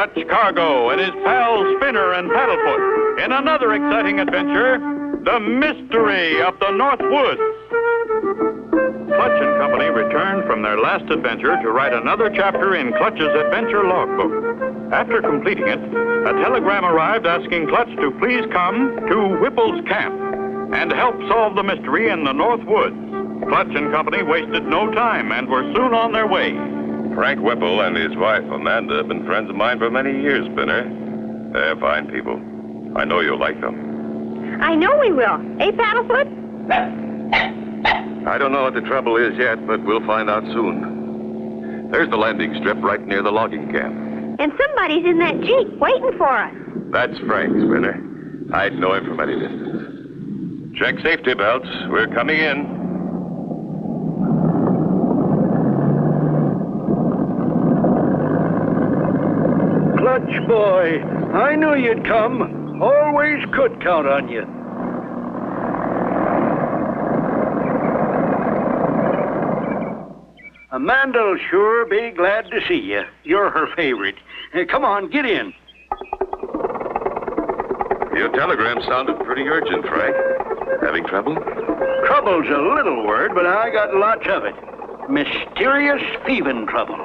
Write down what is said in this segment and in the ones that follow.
Clutch Cargo and his pals Spinner and Paddlefoot in another exciting adventure, The Mystery of the North Woods. Clutch and Company returned from their last adventure to write another chapter in Clutch's adventure logbook. After completing it, a telegram arrived asking Clutch to please come to Whipple's camp and help solve the mystery in the North Woods. Clutch and Company wasted no time and were soon on their way. Frank Whipple and his wife, Amanda, have been friends of mine for many years, Spinner. They're fine people. I know you'll like them. I know we will. Eh, Paddlefoot? I don't know what the trouble is yet, but we'll find out soon. There's the landing strip right near the logging camp. And somebody's in that Jeep waiting for us. That's Frank, Spinner. I'd know him from any distance. Check safety belts. We're coming in. Clutch, boy. I knew you'd come. Always could count on you. Amanda'll sure be glad to see you. You're her favorite. Come on, get in. Your telegram sounded pretty urgent, Frank. Having trouble? Trouble's a little word, but I got lots of it. Mysterious thieving trouble.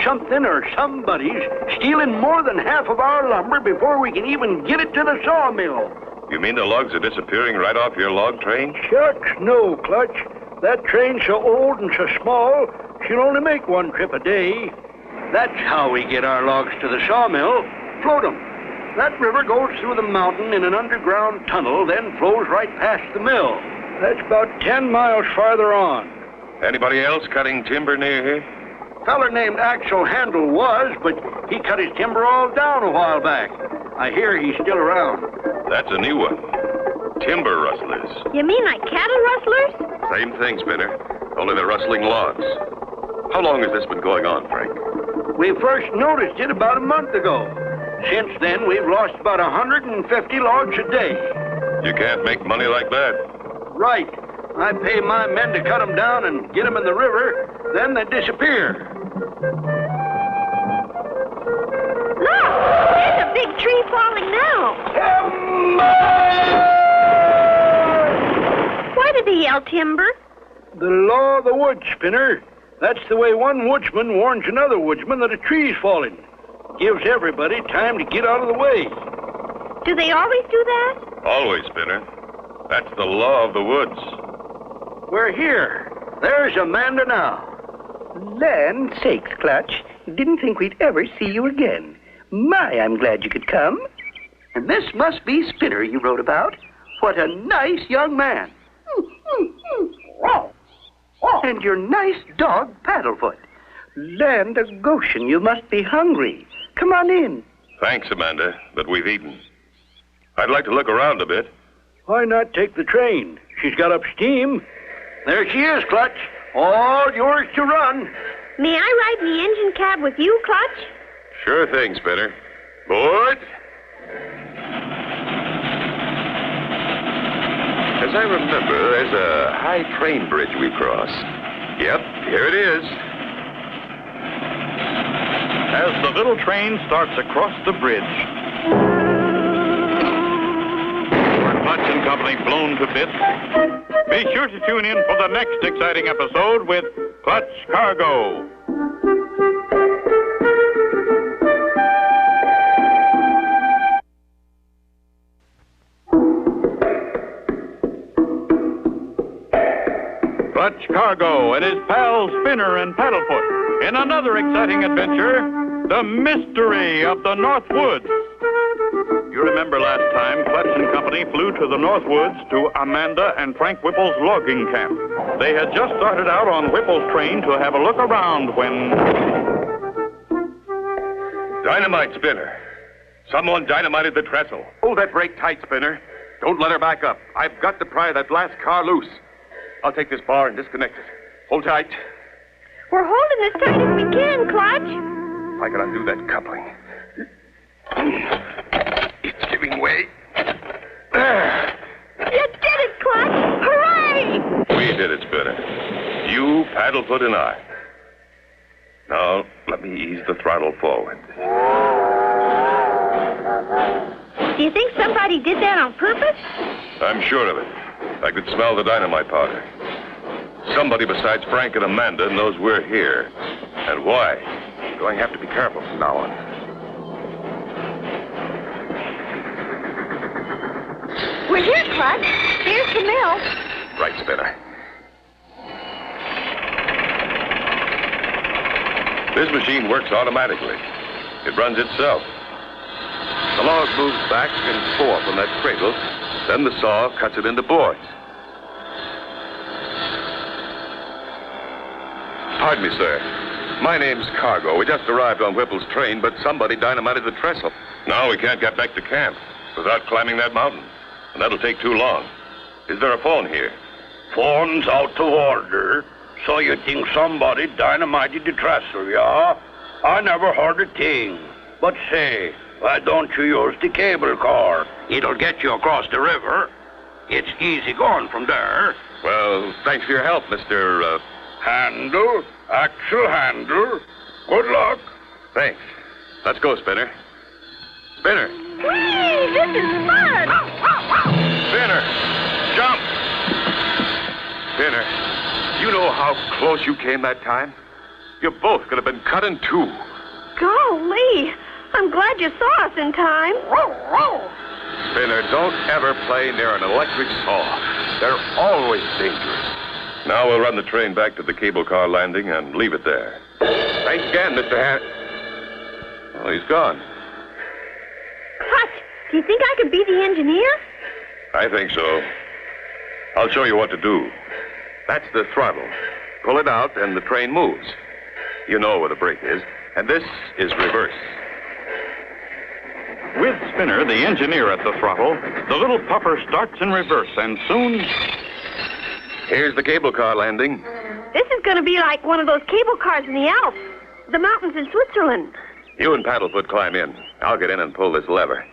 Something or somebody's stealing more than half of our lumber before we can even get it to the sawmill. You mean the logs are disappearing right off your log train? Shucks, no, Clutch. That train's so old and so small, she'll only make one trip a day. That's how we get our logs to the sawmill. Float 'em. That river goes through the mountain in an underground tunnel, then flows right past the mill. That's about 10 miles farther on. Anybody else cutting timber near here? Feller named Axel Handel was, but he cut his timber all down a while back. I hear he's still around. That's a new one. Timber rustlers. You mean like cattle rustlers? Same thing, Spinner. Only they're rustling logs. How long has this been going on, Frank? We first noticed it about a month ago. Since then, we've lost about 150 logs a day. You can't make money like that. Right. I pay my men to cut them down and get them in the river, then they disappear. Look! There's a big tree falling now. Why did he yell timber? The law of the woods, Spinner. That's the way one woodsman warns another woodsman that a tree's falling. Gives everybody time to get out of the way. Do they always do that? Always, Spinner. That's the law of the woods. We're here. There's Amanda now. Land sakes, Clutch. Didn't think we'd ever see you again. My, I'm glad you could come. And this must be Spinner you wrote about. What a nice young man. And your nice dog, Paddlefoot. Land of Goshen, you must be hungry. Come on in. Thanks, Amanda, but we've eaten. I'd like to look around a bit. Why not take the train? She's got up steam. There she is, Clutch. All yours to run. May I ride in the engine cab with you, Clutch? Sure thing, Spinner. Board! As I remember, there's a high train bridge we cross. Yep, here it is. As the little train starts across the bridge, Clutch and Company blown to bits. Be sure to tune in for the next exciting episode with Clutch Cargo. Clutch Cargo and his pals Spinner and Paddlefoot in another exciting adventure, The Mystery of the North Woods. You remember last time, Clutch and Company flew to the North Woods to Amanda and Frank Whipple's logging camp. They had just started out on Whipple's train to have a look around when... Dynamite, Spinner. Someone dynamited the trestle. Hold that brake tight, Spinner. Don't let her back up. I've got to pry that last car loose. I'll take this bar and disconnect it. Hold tight. We're holding as tight as we can, Clutch. If I can undo that coupling. It's giving way. There. You did it, Clutch! Hooray! We did it, Spinner. You, Paddlefoot, and I. Now, let me ease the throttle forward. Do you think somebody did that on purpose? I'm sure of it. I could smell the dynamite powder. Somebody besides Frank and Amanda knows we're here. And why? Going to have to be careful from now on. We're here, Clutch. Here's the mill. Right, Spinner. This machine works automatically. It runs itself. The log moves back and forth on that cradle. Then the saw cuts it into boards. Pardon me, sir. My name's Cargo. We just arrived on Whipple's train, but somebody dynamited the trestle. Now we can't get back to camp without climbing that mountain. And that'll take too long. Is there a phone here? Phone's out to order. So you think somebody dynamited the trestle, yeah? I never heard a thing. But say, why don't you use the cable car? It'll get you across the river. It's easy going from there. Well, thanks for your help, Mr. Handle, actual handle. Good luck. Thanks. Let's go, Spinner. Spinner! Whee! This is fun! Spinner! Jump! Spinner, you know how close you came that time? You both could have been cut in two. Golly! I'm glad you saw us in time. Spinner, don't ever play near an electric saw. They're always dangerous. Now we'll run the train back to the cable car landing and leave it there. Thanks again, Mr. Oh, he's gone. Clutch, do you think I could be the engineer? I think so. I'll show you what to do. That's the throttle. Pull it out and the train moves. You know where the brake is. And this is reverse. With Spinner, the engineer, at the throttle, the little puffer starts in reverse, and soon... Here's the cable car landing. This is going to be like one of those cable cars in the Alps, the mountains in Switzerland. You and Paddlefoot climb in. I'll get in and pull this lever.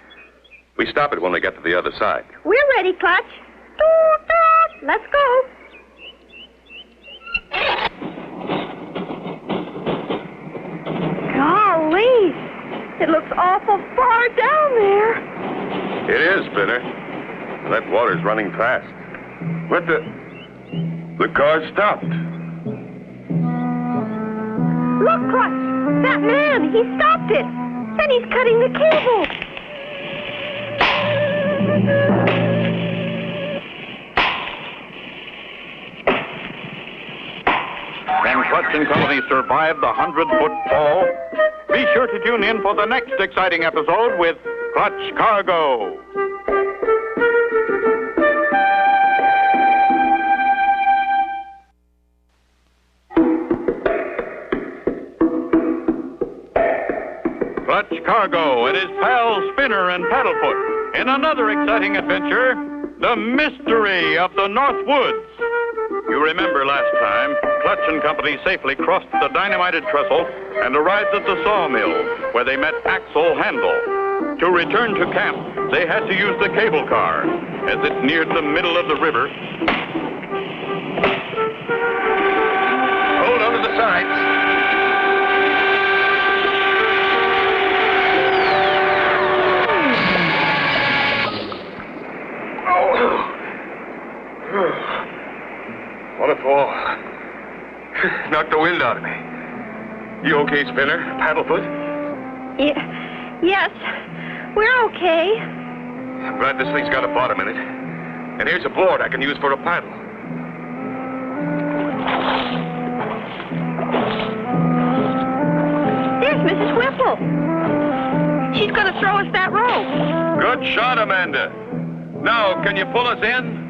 We stop it when we get to the other side. We're ready, Clutch. Toot, toot. Let's go. Golly, it looks awful far down there. It is, Spinner. That water's running fast. What the... The car stopped. Look, Clutch, that man, he stopped it. And he's cutting the cable. Can Clutch and Company survive the 100-foot fall? Be sure to tune in for the next exciting episode with Clutch Cargo. Clutch Cargo and his pals Spinner and Paddlefoot in another exciting adventure, The Mystery of the North Woods. You remember last time, Clutch and Company safely crossed the dynamited trestle and arrived at the sawmill, where they met Axel Handel. To return to camp, they had to use the cable car. As it neared the middle of the river... Hold on to the sides. What a fall. Knocked the wind out of me. You okay, Spinner? Paddlefoot? Yes, we're okay. I'm glad this thing's got a bottom in it. And here's a board I can use for a paddle. There's Mrs. Whipple. She's going to throw us that rope. Good shot, Amanda. Now, can you pull us in?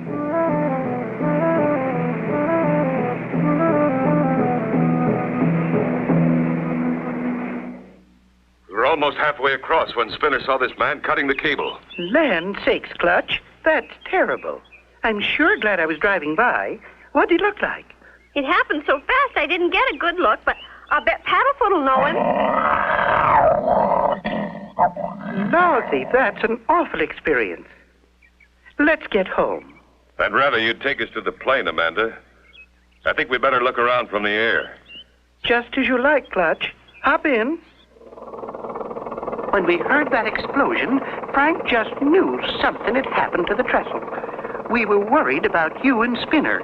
We're almost halfway across when Spinner saw this man cutting the cable. Land sakes, Clutch. That's terrible. I'm sure glad I was driving by. What did he look like? It happened so fast I didn't get a good look, but I'll bet Paddlefoot will know him. Dorothy, that's an awful experience. Let's get home. I'd rather you'd take us to the plane, Amanda. I think we better look around from the air. Just as you like, Clutch. Hop in. When we heard that explosion, Frank just knew something had happened to the trestle. We were worried about you and Spinner.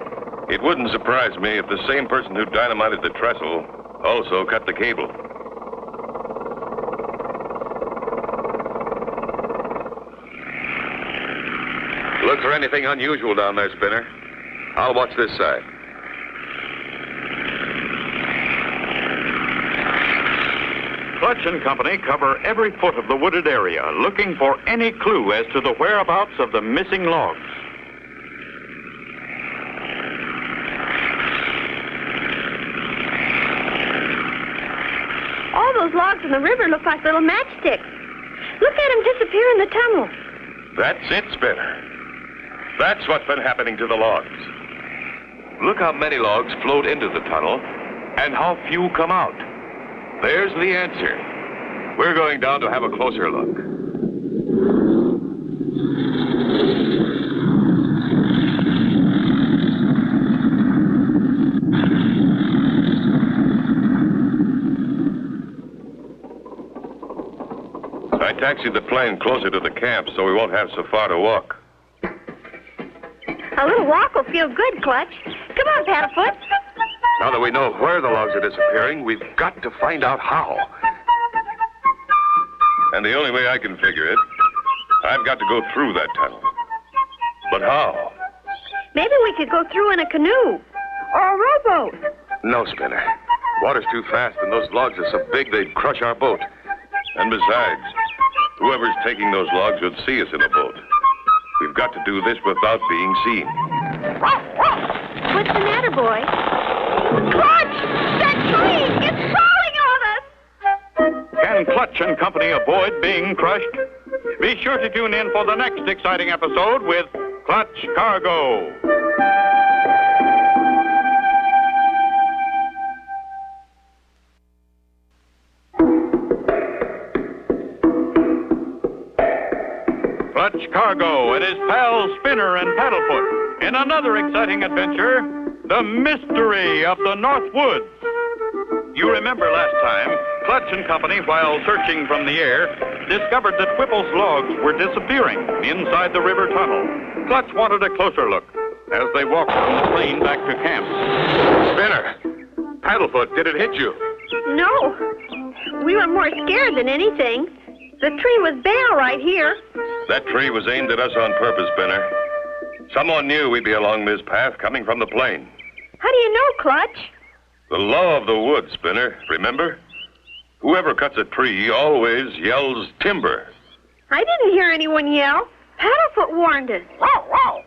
It wouldn't surprise me if the same person who dynamited the trestle also cut the cable. Look for anything unusual down there, Spinner. I'll watch this side. Clutch and Company cover every foot of the wooded area, looking for any clue as to the whereabouts of the missing logs. All those logs in the river look like little matchsticks. Look at them disappear in the tunnel. That's it, Spinner. That's what's been happening to the logs. Look how many logs float into the tunnel and how few come out. There's the answer. We're going down to have a closer look. I taxied the plane closer to the camp so we won't have so far to walk. A little walk will feel good, Clutch. Come on, Paddlefoot. Now that we know where the logs are disappearing, we've got to find out how. And the only way I can figure it, I've got to go through that tunnel. But how? Maybe we could go through in a canoe or a rowboat. No, Spinner. Water's too fast, and those logs are so big they'd crush our boat. And besides, whoever's taking those logs would see us in a boat. We've got to do this without being seen. What's the matter, boy? Clutch! That tree! It's falling on us! Can Clutch and Company avoid being crushed? Be sure to tune in for the next exciting episode with Clutch Cargo. Clutch Cargo and his pals Spinner and Paddlefoot in another exciting adventure, The Mystery of the North Woods. You remember last time, Clutch and Company, while searching from the air, discovered that Whipple's logs were disappearing inside the river tunnel. Clutch wanted a closer look as they walked from the plane back to camp. Spinner! Paddlefoot, did it hit you? No. We were more scared than anything. The tree was bare right here. That tree was aimed at us on purpose, Spinner. Someone knew we'd be along this path coming from the plane. How do you know, Clutch? The law of the woods, Spinner, remember? Whoever cuts a tree always yells timber. I didn't hear anyone yell. Paddlefoot warned us. Wow, wow.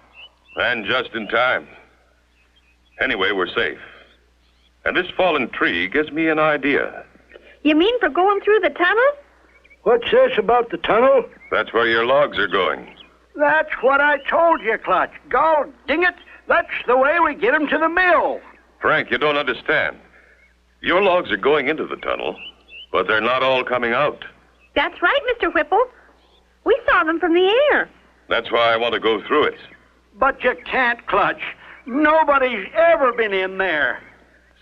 And just in time. Anyway, we're safe. And this fallen tree gives me an idea. You mean for going through the tunnel? What's this about the tunnel? That's where your logs are going. That's what I told you, Clutch. God ding it, that's the way we get 'em to the mill. Frank, you don't understand. Your logs are going into the tunnel, but they're not all coming out. That's right, Mr. Whipple. We saw them from the air. That's why I want to go through it. But you can't, Clutch. Nobody's ever been in there.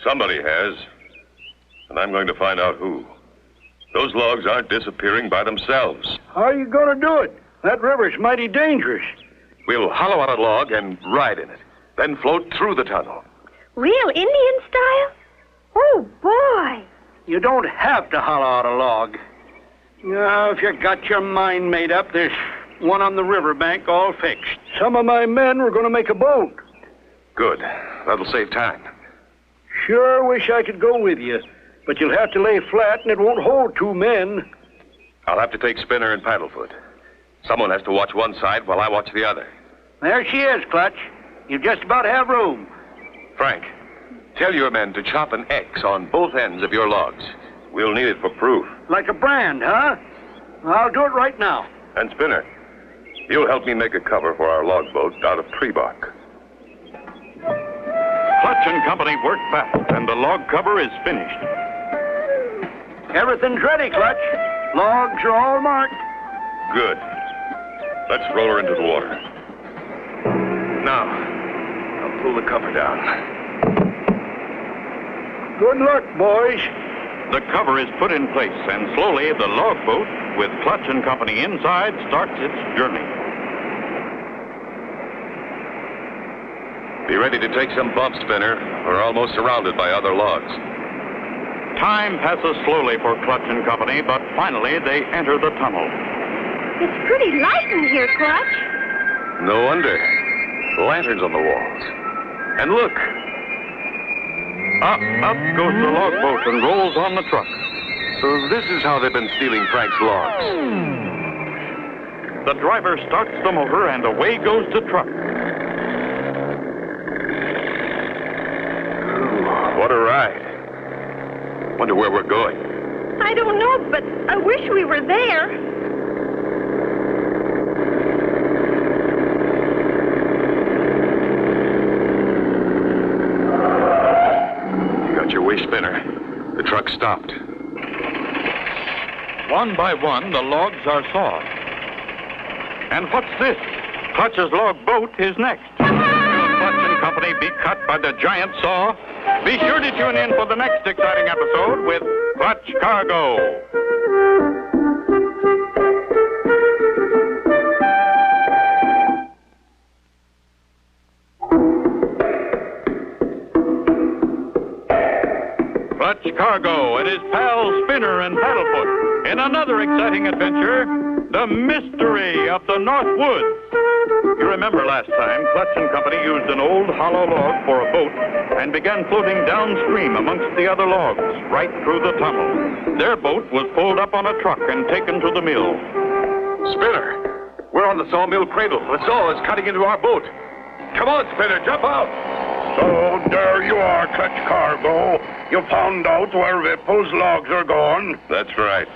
Somebody has, and I'm going to find out who. Those logs aren't disappearing by themselves. How are you going to do it? That river's mighty dangerous. We'll hollow out a log and ride in it, then float through the tunnel. Real Indian style? Oh, boy. You don't have to hollow out a log. Now, if you got your mind made up, there's one on the riverbank all fixed. Some of my men were going to make a boat. Good. That'll save time. Sure wish I could go with you, but you'll have to lay flat and it won't hold 2 men. I'll have to take Spinner and Paddlefoot. Someone has to watch one side while I watch the other. There she is, Clutch. You just about have room. Frank, tell your men to chop an X on both ends of your logs. We'll need it for proof. Like a brand, huh? I'll do it right now. And Spinner, you'll help me make a cover for our log boat out of tree bark. Clutch and Company work fast, and the log cover is finished. Everything's ready, Clutch. Logs are all marked. Good. Let's roll her into the water. Now, I'll pull the cover down. Good luck, boys. The cover is put in place, and slowly the log boat with Clutch and Company inside, starts its journey. Be ready to take some bumps, Spinner. We're almost surrounded by other logs. Time passes slowly for Clutch and Company, but finally they enter the tunnel. It's pretty light in here, Clutch. No wonder. Lanterns on the walls. And look. Up goes the log boat and rolls on the truck. So this is how they've been stealing Frank's logs. The driver starts the motor and away goes the truck. Ooh, what a ride. Wonder where we're going. I don't know, but I wish we were there. Your way, Spinner. The truck stopped. One by one, the logs are sawed. And what's this? Clutch's log boat is next. Will Clutch and Company be cut by the giant saw? Be sure to tune in for the next exciting episode with Clutch Cargo. Clutch Cargo and his pals Spinner and Paddlefoot in another exciting adventure, The Mystery of the North Woods. You remember last time, Clutch and Company used an old hollow log for a boat and began floating downstream amongst the other logs, right through the tunnel. Their boat was pulled up on a truck and taken to the mill. Spinner, we're on the sawmill cradle. The saw is cutting into our boat. Come on, Spinner, jump out. So there you are, Clutch Cargo. You found out where Whipple's logs are gone. That's right.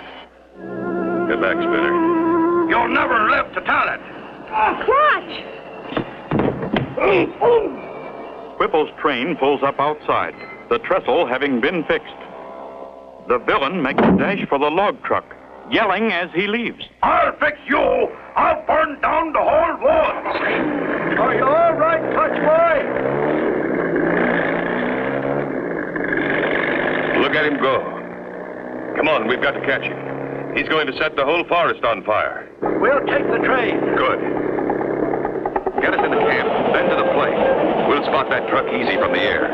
Get back, Spinner. You'll never live to tell it. Clutch! Whipple's train pulls up outside, the trestle having been fixed. The villain makes a dash for the log truck, yelling as he leaves. I'll fix you. I'll burn down the whole woods. Are you all right, Clutch boy? Look at him go. Come on, we've got to catch him. He's going to set the whole forest on fire. We'll take the train. Good. Get us into camp, then to the plane. We'll spot that truck easy from the air.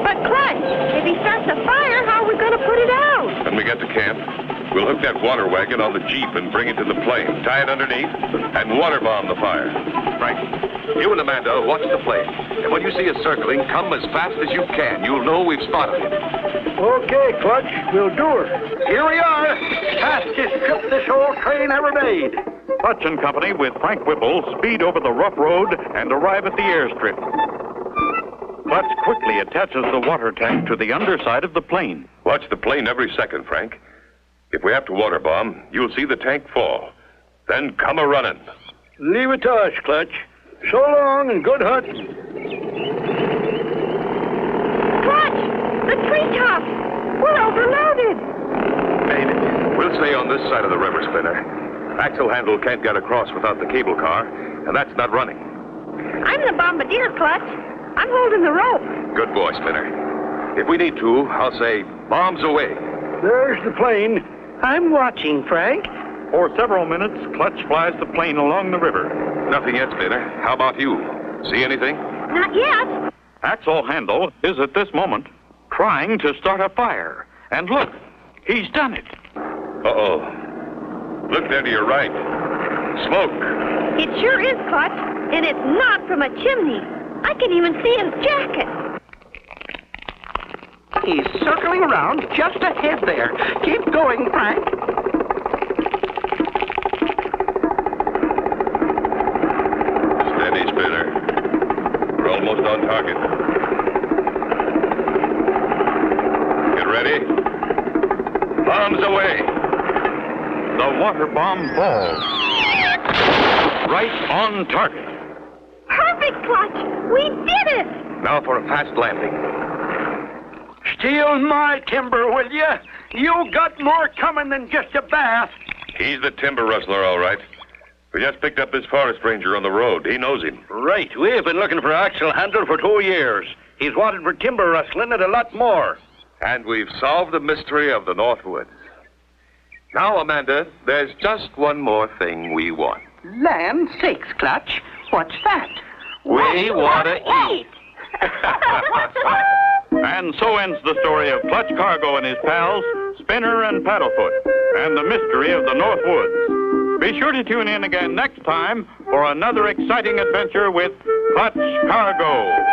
But, Clutch, if he starts a fire, how are we going to put it out? When we get to camp, we'll hook that water wagon on the Jeep and bring it to the plane, tie it underneath, and water bomb the fire. Frank, you and Amanda watch the plane. And when you see us circling, come as fast as you can. You'll know we've spotted it. Okay, Clutch, we'll do her. Here we are. Fastest trip this whole train ever made. Clutch and Company with Frank Whipple speed over the rough road and arrive at the airstrip. Clutch quickly attaches the water tank to the underside of the plane. Watch the plane every second, Frank. If we have to water bomb, you'll see the tank fall. Then come a-running. Leave it to us, Clutch. So long and good hunting. Clutch! The treetops! We're overloaded! Made it. We'll stay on this side of the river, Spinner. Axle handle can't get across without the cable car, and that's not running. I'm the bombardier, Clutch. I'm holding the rope. Good boy, Spinner. If we need to, I'll say, bombs away. There's the plane. I'm watching, Frank. For several minutes, Clutch flies the plane along the river. Nothing yet, Spinner. How about you? See anything? Not yet. Axle Handle is at this moment trying to start a fire. And look, he's done it. Uh-oh. Look there to your right. Smoke. It sure is, Clutch. And it's not from a chimney. I can even see his jacket. He's circling around just ahead there. Keep going, Frank. Steady, Spinner. We're almost on target. Get ready. Bombs away. The water bomb falls. Right on target. Perfect, Clutch. We did it. Now for a fast landing. Steal my timber, will you? You got more coming than just a bath. He's the timber rustler, all right. We just picked up this forest ranger on the road. He knows him. Right. We've been looking for Axel Handel for 2 years. He's wanted for timber rustling and a lot more. And we've solved the mystery of the North Woods. Now, Amanda, there's just one more thing we want. Land sakes, Clutch. What's that? We want to eat. And so ends the story of Clutch Cargo and his pals, Spinner and Paddlefoot, and the mystery of the North Woods. Be sure to tune in again next time for another exciting adventure with Clutch Cargo.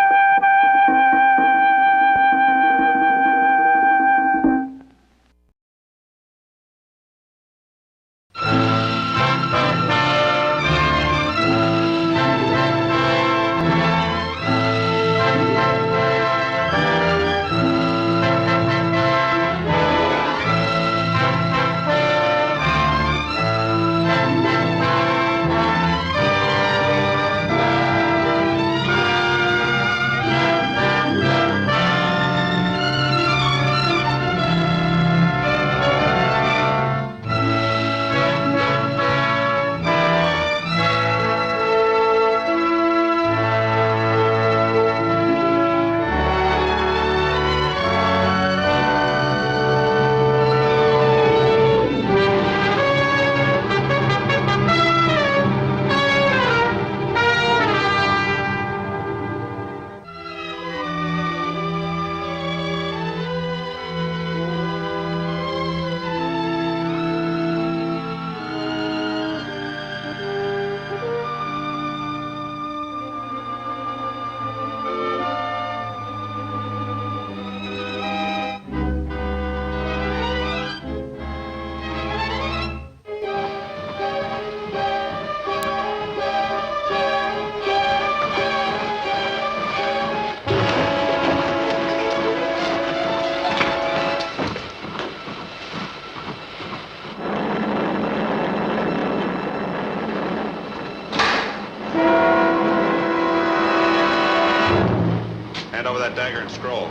That dagger and scroll.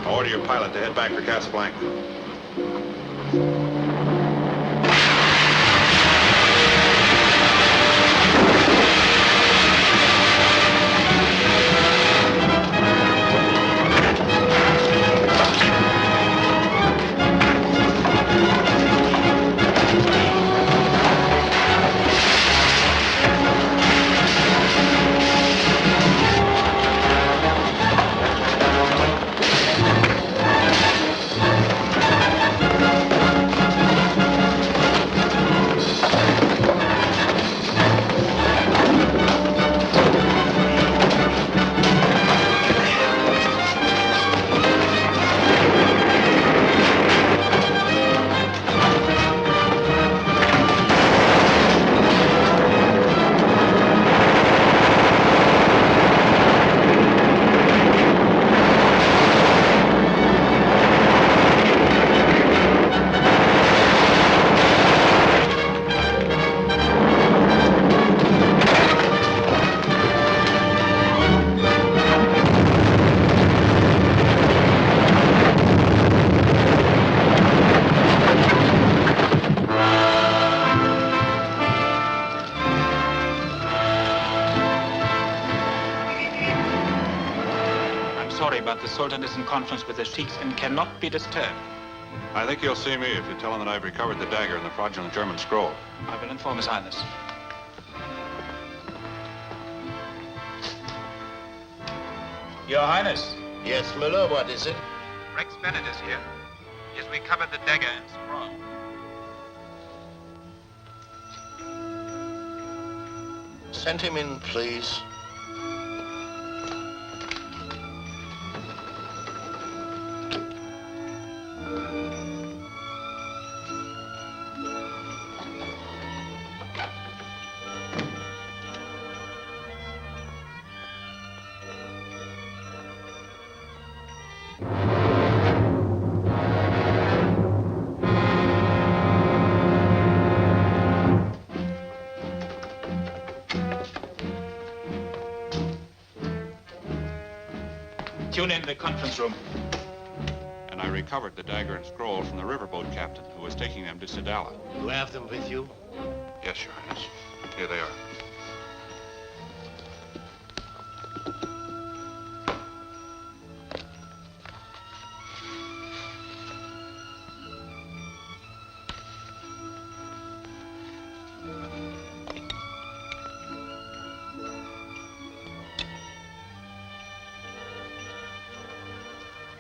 I'll order your pilot to head back for Casablanca. The Sultan is in conference with the sheiks and cannot be disturbed. I think you'll see me if you tell him that I've recovered the dagger and the fraudulent German scroll. I will inform His Highness. Your Highness. Yes, Miller, what is it? Rex Bennett is here. He has recovered the dagger and scroll. Send him in, please. Tune in the conference room. And I recovered the dagger and scroll from the riverboat captain who was taking them to Sedala. You have them with you? Yes, Your Highness. Here they are.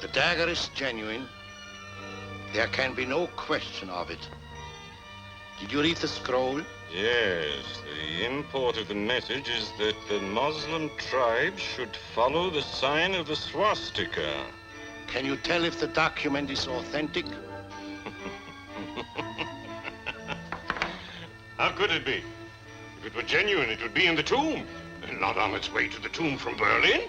The dagger is genuine. There can be no question of it. Did you read the scroll? Yes, the import of the message is that the Muslim tribes should follow the sign of the swastika. Can you tell if the document is authentic? How could it be? If it were genuine, it would be in the tomb, and not on its way to the tomb from Berlin.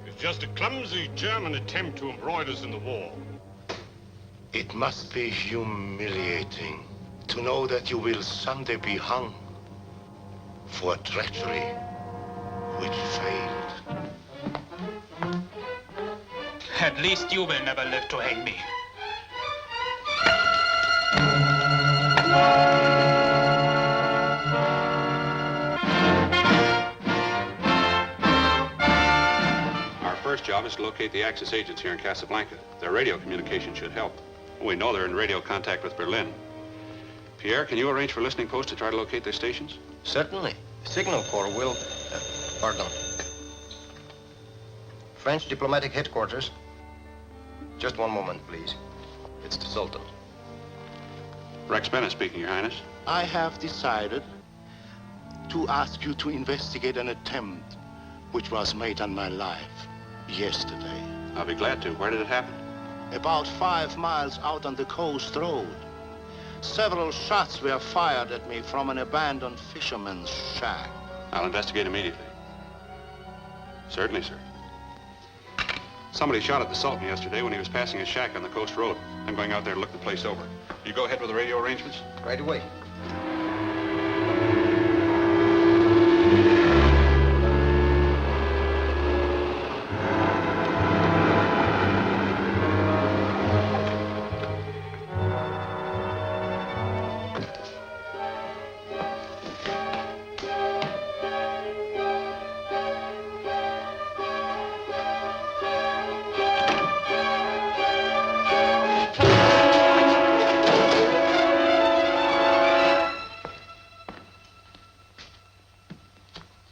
It's just a clumsy German attempt to embroider us in the wall. It must be humiliating to know that you will someday be hung for treachery which failed. At least you will never live to hang me. Our first job is to locate the Axis agents here in Casablanca. Their radio communication should help. We know they're in radio contact with Berlin. Pierre, can you arrange for listening posts to try to locate their stations? Certainly. Signal Corps will... pardon. French diplomatic headquarters. Just one moment, please. It's the Sultan. Rex Bennett speaking, Your Highness. I have decided to ask you to investigate an attempt which was made on my life yesterday. I'll be glad to. Where did it happen? About 5 miles out on the coast road. Several shots were fired at me from an abandoned fisherman's shack. I'll investigate immediately. Certainly, sir. Somebody shot at the Sultan yesterday when he was passing his shack on the coast road. I'm going out there to look the place over. You go ahead with the radio arrangements? Right away.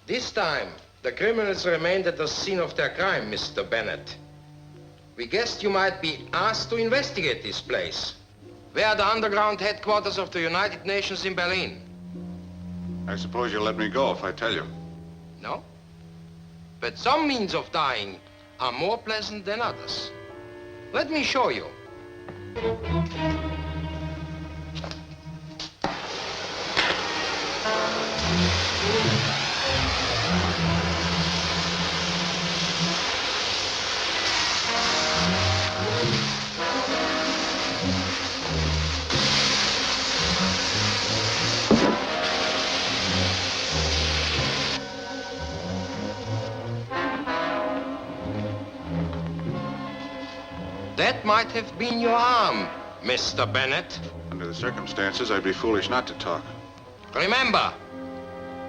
This time, the criminals remained at the scene of their crime, Mr. Bennett. We guessed you might be asked to investigate this place. We are the underground headquarters of the United Nations in Berlin. I suppose you'll let me go if I tell you. No? But some means of dying are more pleasant than others. Let me show you. That might have been your arm, Mr. Bennett. Under the circumstances, I'd be foolish not to talk. Remember,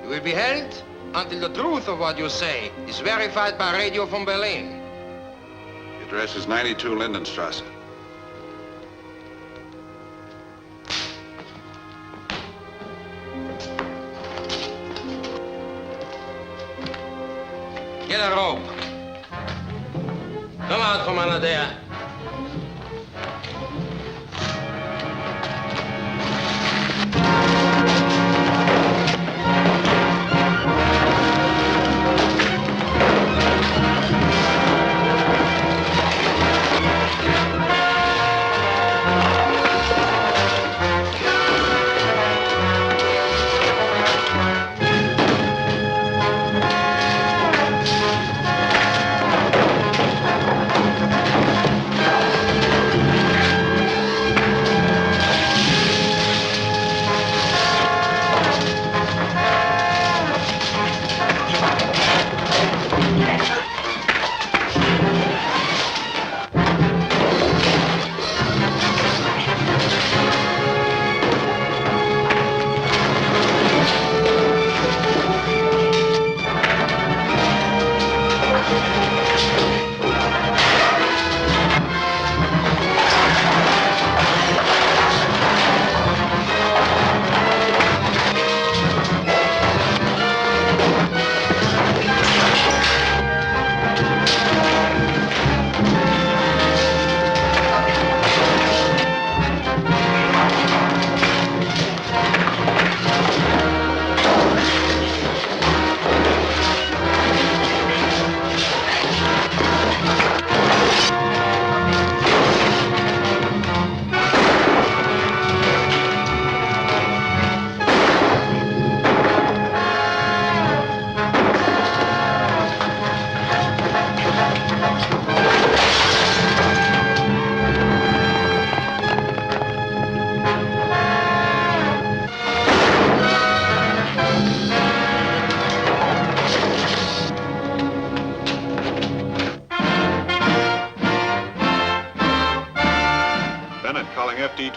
you will be held until the truth of what you say is verified by radio from Berlin. The address is 92 Lindenstrasse. Get a rope. Come out from under there.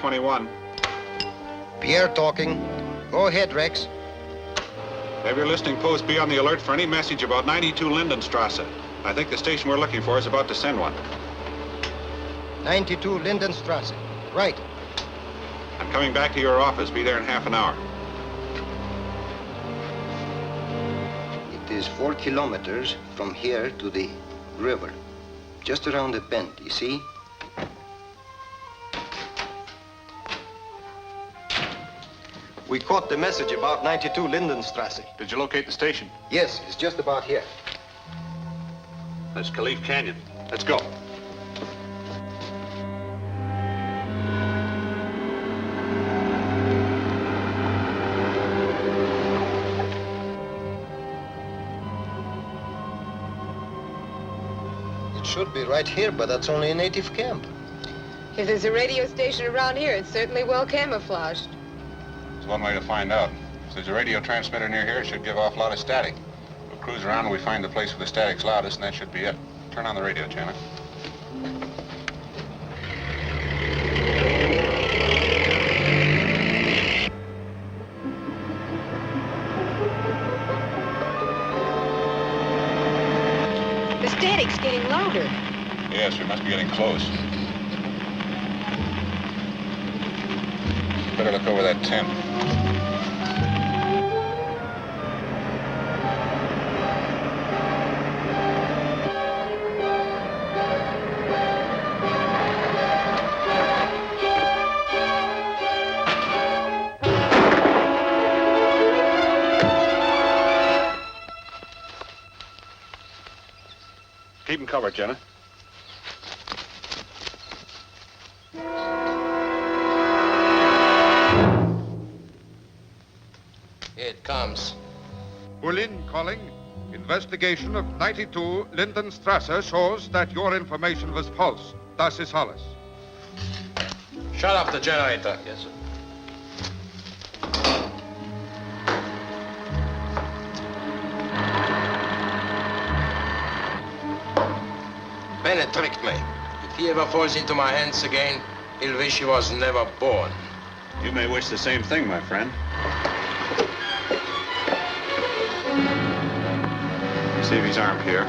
21. Pierre talking. Go ahead, Rex. Have your listening post be on the alert for any message about 92 Lindenstrasse. I think the station we're looking for is about to send one. 92 Lindenstrasse. Right. I'm coming back to your office. Be there in half an hour. It is 4 kilometers from here to the river. Just around the bend, you see? We caught the message about 92 Lindenstrasse. Did you locate the station? Yes, it's just about here. That's Caliph Canyon. Let's go. It should be right here, but that's only a native camp. If there's a radio station around here, it's certainly well camouflaged. There's one way to find out. If there's a radio transmitter near here, it should give off a lot of static. We'll cruise around and we find the place where the static's loudest, and that should be it. Turn on the radio, Chandler. The static's getting louder. Yes, we must be getting close. Better look over that tent. Keep him covered, Jenna. Here it comes. Berlin calling. Investigation of 92 Lindenstrasse shows that your information was false. Das ist alles. Shut off the generator. Yes, sir. Bennett tricked me. If he ever falls into my hands again, he'll wish he was never born. You may wish the same thing, my friend. See if he's armed here.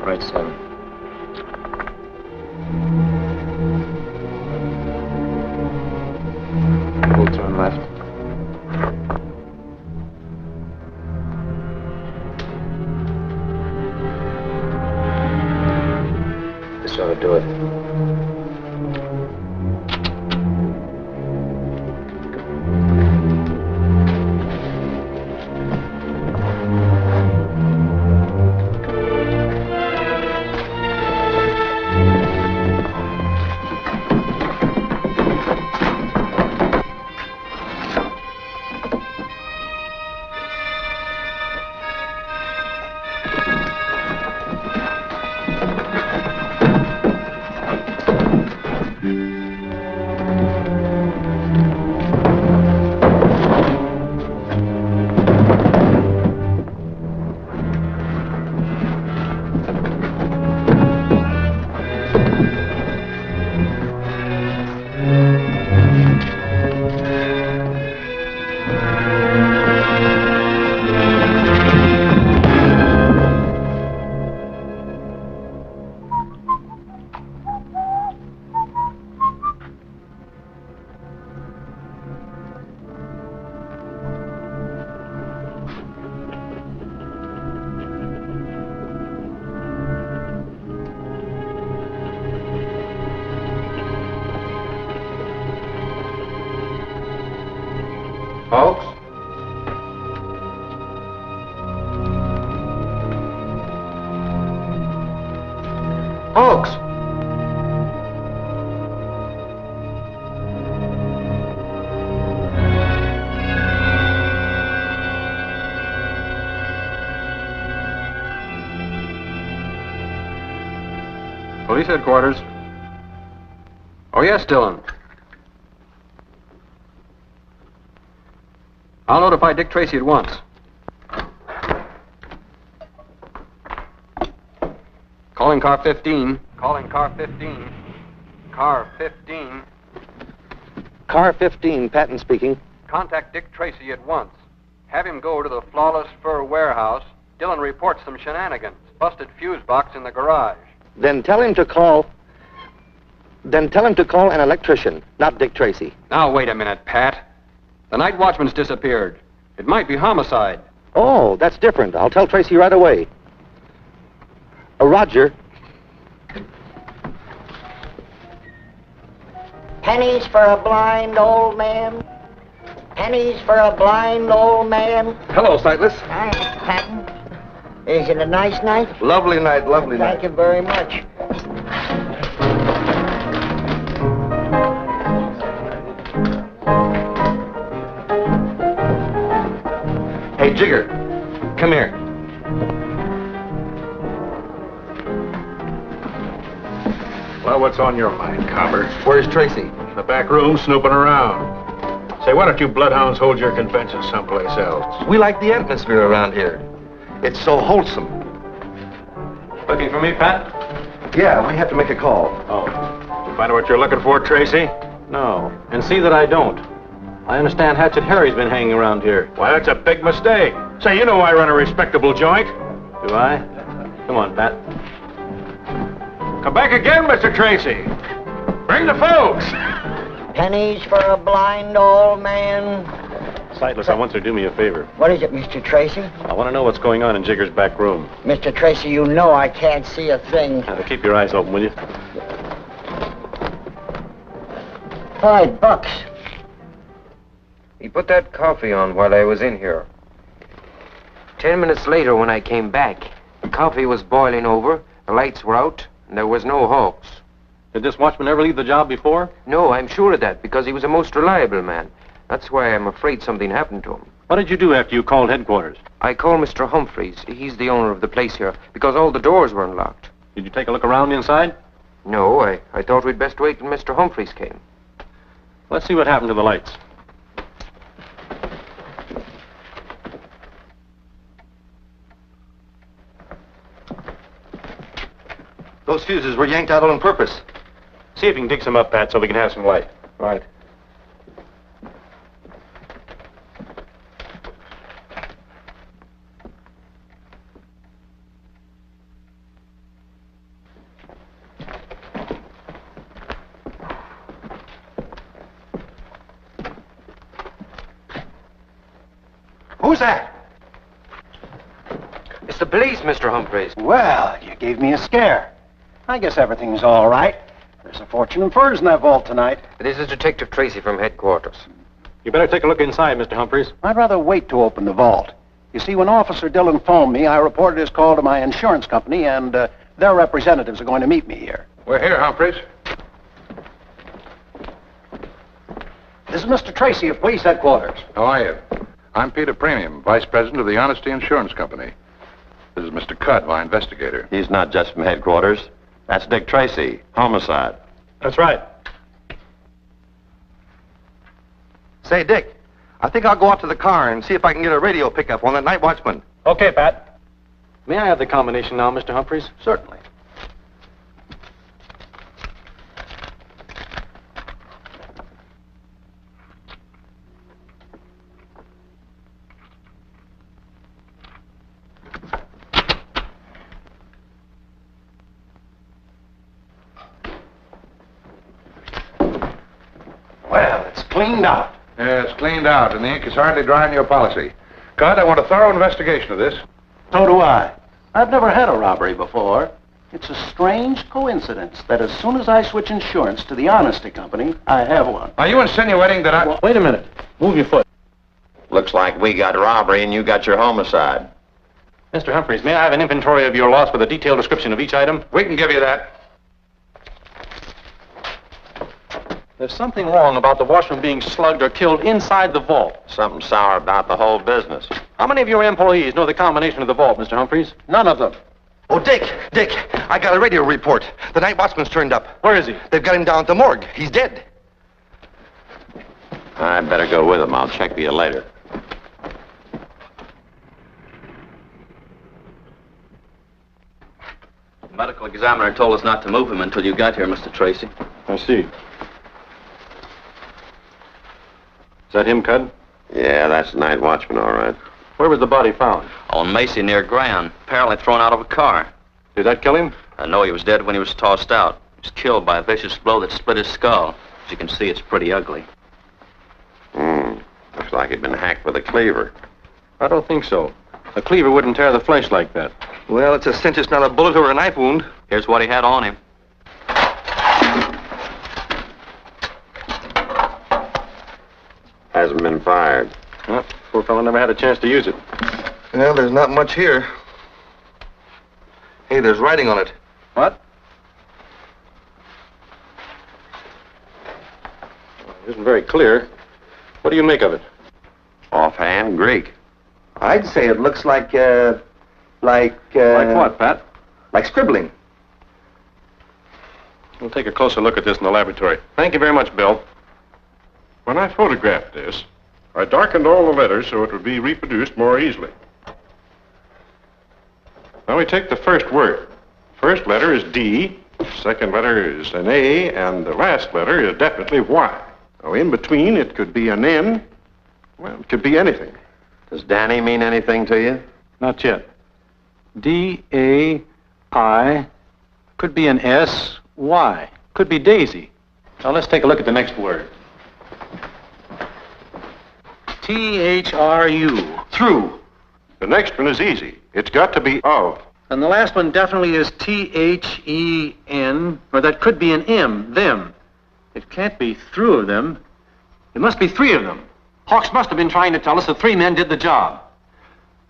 Right 7. We'll turn left. This ought to do it. Folks? Folks! Police headquarters. Oh, yes, Dillon. I'll notify Dick Tracy at once. Calling car 15. Calling car 15. Car 15. Car 15, Patton speaking. Contact Dick Tracy at once. Have him go to the Flawless Fur Warehouse. Dillon reports some shenanigans. Busted fuse box in the garage. Then tell him to call an electrician, not Dick Tracy. Now, wait a minute, Pat. The night watchman's disappeared. It might be homicide. Oh, that's different. I'll tell Tracy right away. Roger. Pennies for a blind old man. Pennies for a blind old man. Hello, Sightless. Hi, Patton. Is it a nice night? Lovely night, lovely night. Thank you very much. Hey, Jigger, come here. Well, what's on your mind, Copper? Where's Tracy? In the back room, snooping around. Say, why don't you bloodhounds hold your convention someplace else? We like the atmosphere around here. It's so wholesome. Looking for me, Pat? Yeah, we have to make a call. Oh. Did you find out what you're looking for, Tracy? No. And see that I don't. I understand Hatchet Harry's been hanging around here. Why, that's a big mistake. Say, you know I run a respectable joint. Do I? Come on, Pat. Come back again, Mr. Tracy. Bring the folks. Pennies for a blind old man. Sightless, I want you to do me a favor. What is it, Mr. Tracy? I want to know what's going on in Jigger's back room. Mr. Tracy, you know I can't see a thing. Now, keep your eyes open, will you? $5. He put that coffee on while I was in here. 10 minutes later, when I came back, the coffee was boiling over, the lights were out, and there was no hawks. Did this watchman ever leave the job before? No, I'm sure of that, because he was a most reliable man. That's why I'm afraid something happened to him. What did you do after you called headquarters? I called Mr. Humphreys. He's the owner of the place here, because all the doors were unlocked. Did you take a look around inside? No, I thought we'd best wait till Mr. Humphreys came. Let's see what happened to the lights. Those fuses were yanked out on purpose. See if you can dig some up, Pat, so we can have some light. Right. Who's that? It's the police, Mr. Humphreys. Well, you gave me a scare. I guess everything's all right. There's a fortune in furs in that vault tonight. This is Detective Tracy from headquarters. You better take a look inside, Mr. Humphreys. I'd rather wait to open the vault. You see, when Officer Dillon phoned me, I reported his call to my insurance company, and their representatives are going to meet me here. We're here, Humphreys. This is Mr. Tracy of police headquarters. How are you? I'm Peter Premium, Vice President of the Honesty Insurance Company. This is Mr. Cudd, my investigator. He's not just from headquarters. That's Dick Tracy, homicide. That's right. Say, Dick, I think I'll go out to the car and see if I can get a radio pickup on that night watchman. Okay, Pat. May I have the combination now, Mr. Humphreys? Certainly. Well, it's cleaned out. Yeah, it's cleaned out, and the ink is hardly dry in your policy. Cudd, I want a thorough investigation of this. So do I. I've never had a robbery before. It's a strange coincidence that as soon as I switch insurance to the Honesty Company, I have one. Are you insinuating that I... Wait a minute. Move your foot. Looks like we got robbery and you got your homicide. Mr. Humphreys, may I have an inventory of your loss with a detailed description of each item? We can give you that. There's something wrong about the washroom being slugged or killed inside the vault. Something sour about the whole business. How many of your employees know the combination of the vault, Mr. Humphreys? None of them. Oh, Dick, I got a radio report. The night watchman's turned up. Where is he? They've got him down at the morgue. He's dead. I'd better go with him. I'll check with you later. The medical examiner told us not to move him until you got here, Mr. Tracy. I see. Is that him, Cudd? Yeah, that's the night watchman, all right. Where was the body found? On Macy near Grand, apparently thrown out of a car. Did that kill him? I know he was dead when he was tossed out. He was killed by a vicious blow that split his skull. As you can see, it's pretty ugly. Looks like he'd been hacked with a cleaver. I don't think so. A cleaver wouldn't tear the flesh like that. Well, it's a cinch it's not a bullet or a knife wound. Here's what he had on him. Hasn't been fired. Well, poor fellow never had a chance to use it. Well, there's not much here. Hey, there's writing on it. What? Well, it isn't very clear. What do you make of it? Offhand, Greek. I'd say it looks like Like what, Pat? like scribbling. We'll take a closer look at this in the laboratory. Thank you very much, Bill. When I photographed this, I darkened all the letters so it would be reproduced more easily. Now we take the first word. First letter is D, second letter is an A, and the last letter is definitely Y. Now in between it could be an N, well, it could be anything. Does Danny mean anything to you? Not yet. D-A-I. Could be an S-Y. Could be Daisy. Now let's take a look at the next word. T-H-R-U. Through. The next one is easy. It's got to be of. And the last one definitely is T-H-E-N, or that could be an M, them. It can't be through of them. It must be three of them. Hawks must have been trying to tell us that three men did the job.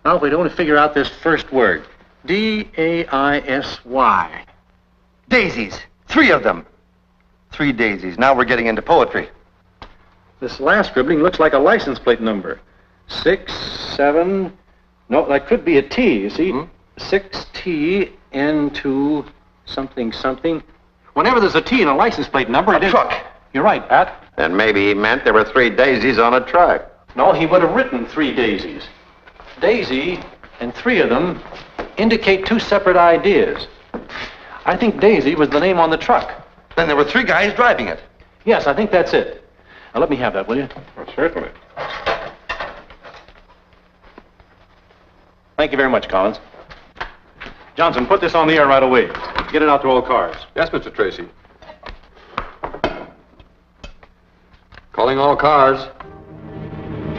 Now, if we'd only figure out this first word. D-A-I-S-Y. Daisies. 3 of them. 3 daisies. Now we're getting into poetry. This last scribbling looks like a license plate number. 6, 7... No, that could be a T, you see? 6T, N2, something, something. Whenever there's a T in a license plate number, A truck. You're right, Pat. Then maybe he meant there were 3 daisies on a truck. No, he would have written 3 daisies. Daisy and 3 of them indicate 2 separate ideas. I think Daisy was the name on the truck. Then there were 3 guys driving it. Yes, I think that's it. Now, let me have that, will you? Well, certainly. Thank you very much, Collins. Johnson, put this on the air right away. Get it out to all cars. Yes, Mr. Tracy. Calling all cars.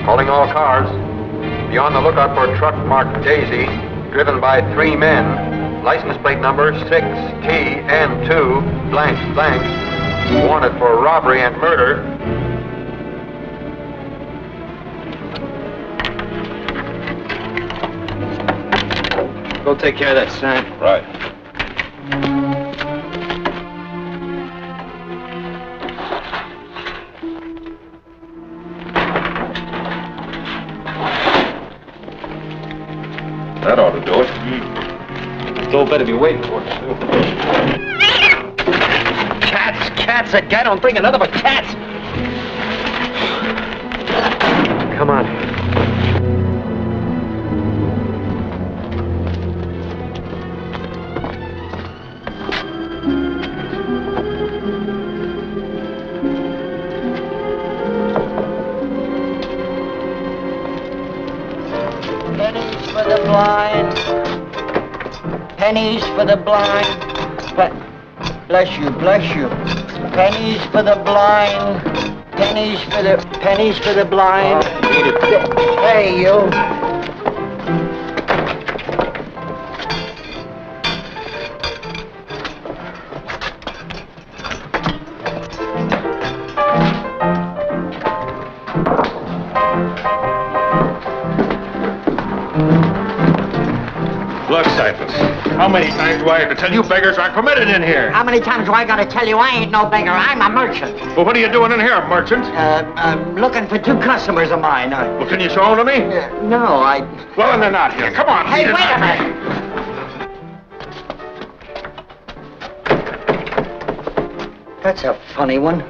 Calling all cars. Be on the lookout for a truck marked Daisy, driven by 3 men. License plate number 6TN2 blank blank. Wanted for robbery and murder. Go take care of that sign. Right. That ought to do it. Still better be waiting for us, too. Cats again. Don't bring another but cats. Come on. Pennies for the blind. Pennies for the blind. Bless you, bless you. Pennies for the blind. Pennies for the blind. Hey, you. Look, Cyphers, how many times do I have to tell you beggars aren't permitted in here? How many times do I gotta tell you I ain't no beggar? I'm a merchant. Well, what are you doing in here, merchant? I'm looking for 2 customers of mine. Well, can you show them to me? No, I... Well, then they're not here. Come on. Hey, wait a minute. That's a funny one.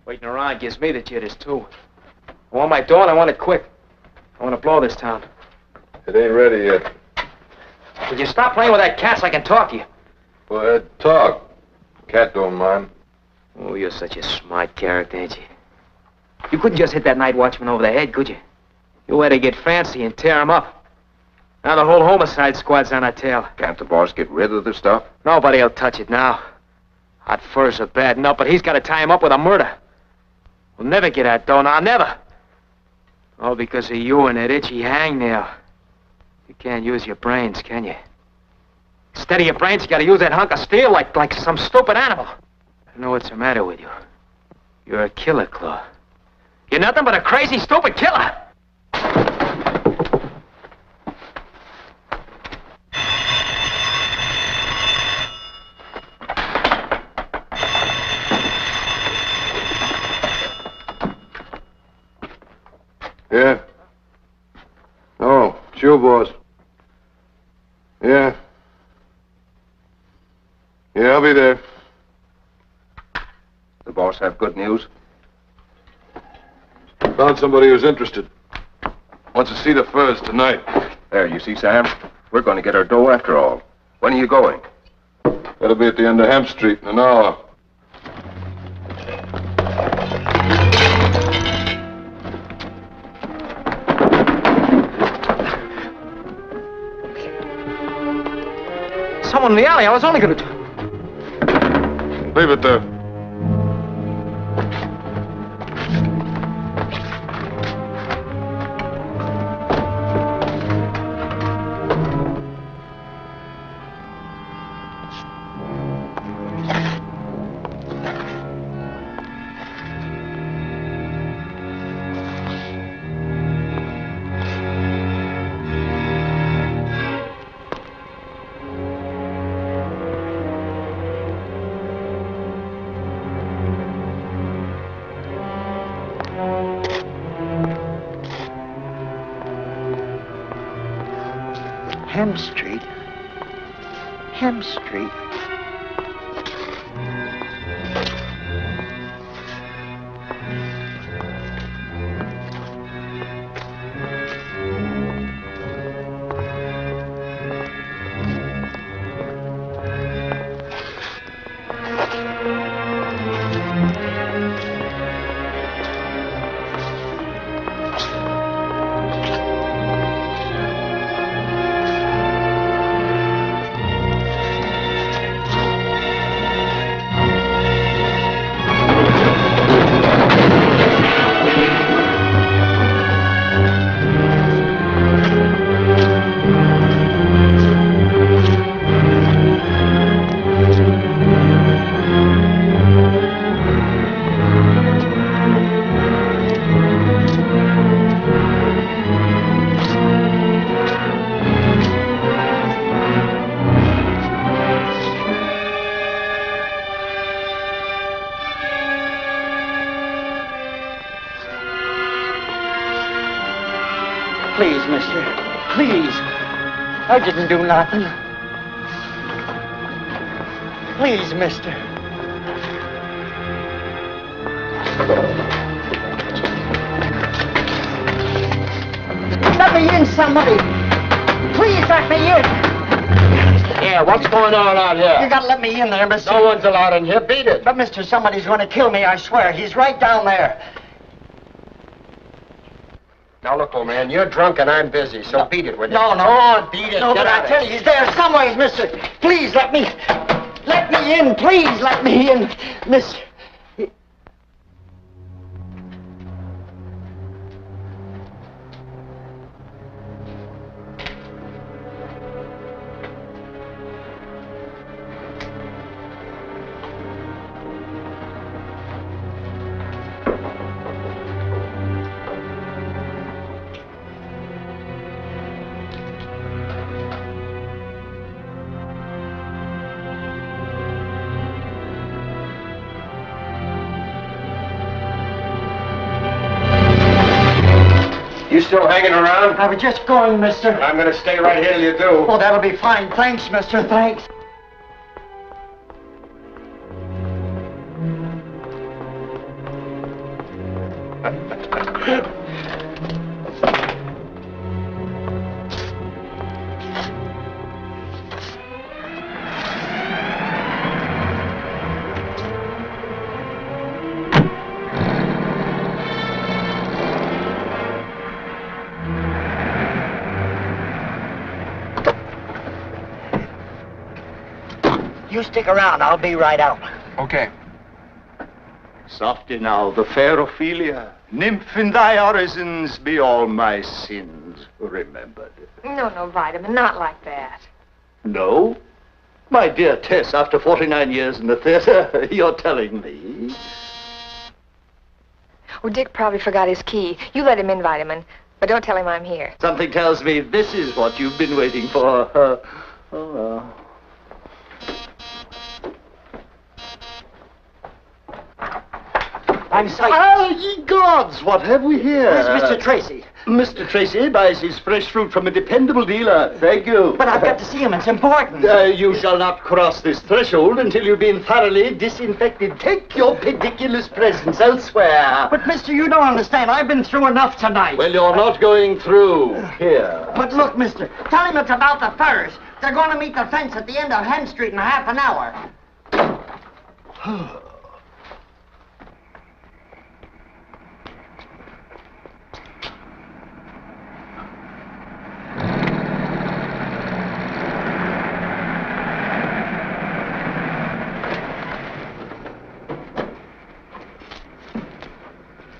Waiting around gives me the jitters, too. I want my dough and I want it quick. I want to blow this town. It ain't ready yet. Would you stop playing with that cat so I can talk to you? Go ahead, talk. Cat don't mind. Oh, you're such a smart character, ain't you? You couldn't just hit that night watchman over the head, could you? You had to get fancy and tear him up. Now the whole homicide squad's on our tail. Can't the boss get rid of the stuff? Nobody'll touch it now. Hot furs are bad enough, but he's got to tie him up with a murder. We'll never get that dough now, never. All because of you and that itchy hangnail. You can't use your brains, can you? Instead of your brains, you gotta use that hunk of steel like some stupid animal. I know what's the matter with you. You're a killer, Claw. You're nothing but a crazy, stupid killer. Yeah. Oh, sure, boss. Yeah. Yeah, I'll be there. The boss have good news? Found somebody who's interested. Wants to see the furs tonight. There, you see, Sam? We're going to get our dough after all. When are you going? That'll be at the end of Hemp Street in an hour. Someone in the alley. I was only going to... Leave it there. Hemp Street. Hemp Street. Please, mister. Please. I didn't do nothing. Please, mister. Let me in, somebody. Please let me in. Yeah, what's going on out here? You gotta let me in there, mister. No one's allowed in here. Beat it. But, mister, somebody's gonna kill me, I swear. He's right down there. Now, look, old man, you're drunk and I'm busy, so beat it with you. No. Come on, beat it. No, Get but out I tell you, he's there somewhere, mister. Please let me in. Please let me in, mister. You still hanging around? I was just going, mister. I'm gonna stay right here till you do. Oh, that'll be fine. Thanks, mister. Thanks. You stick around. I'll be right out. Okay. Softy now, the fair Ophelia. Nymph in thy orisons be all my sins remembered. No, Vitamin, not like that. No? My dear Tess, after 49 years in the theater, you're telling me? Oh, Dick probably forgot his key. You let him in, Vitamin, but don't tell him I'm here. Something tells me this is what you've been waiting for. Oh, well. I'm sorry. Oh, ye gods, what have we here? Where's Mr. Tracy? Mr. Tracy buys his fresh fruit from a dependable dealer. Thank you. But I've got to see him. It's important. You shall not cross this threshold until you've been thoroughly disinfected. Take your pediculous presence elsewhere. But, mister, you don't understand. I've been through enough tonight. Well, you're not going through. Here. But look, mister, tell him it's about the furs. They're going to meet the fence at the end of Hen Street in half an hour.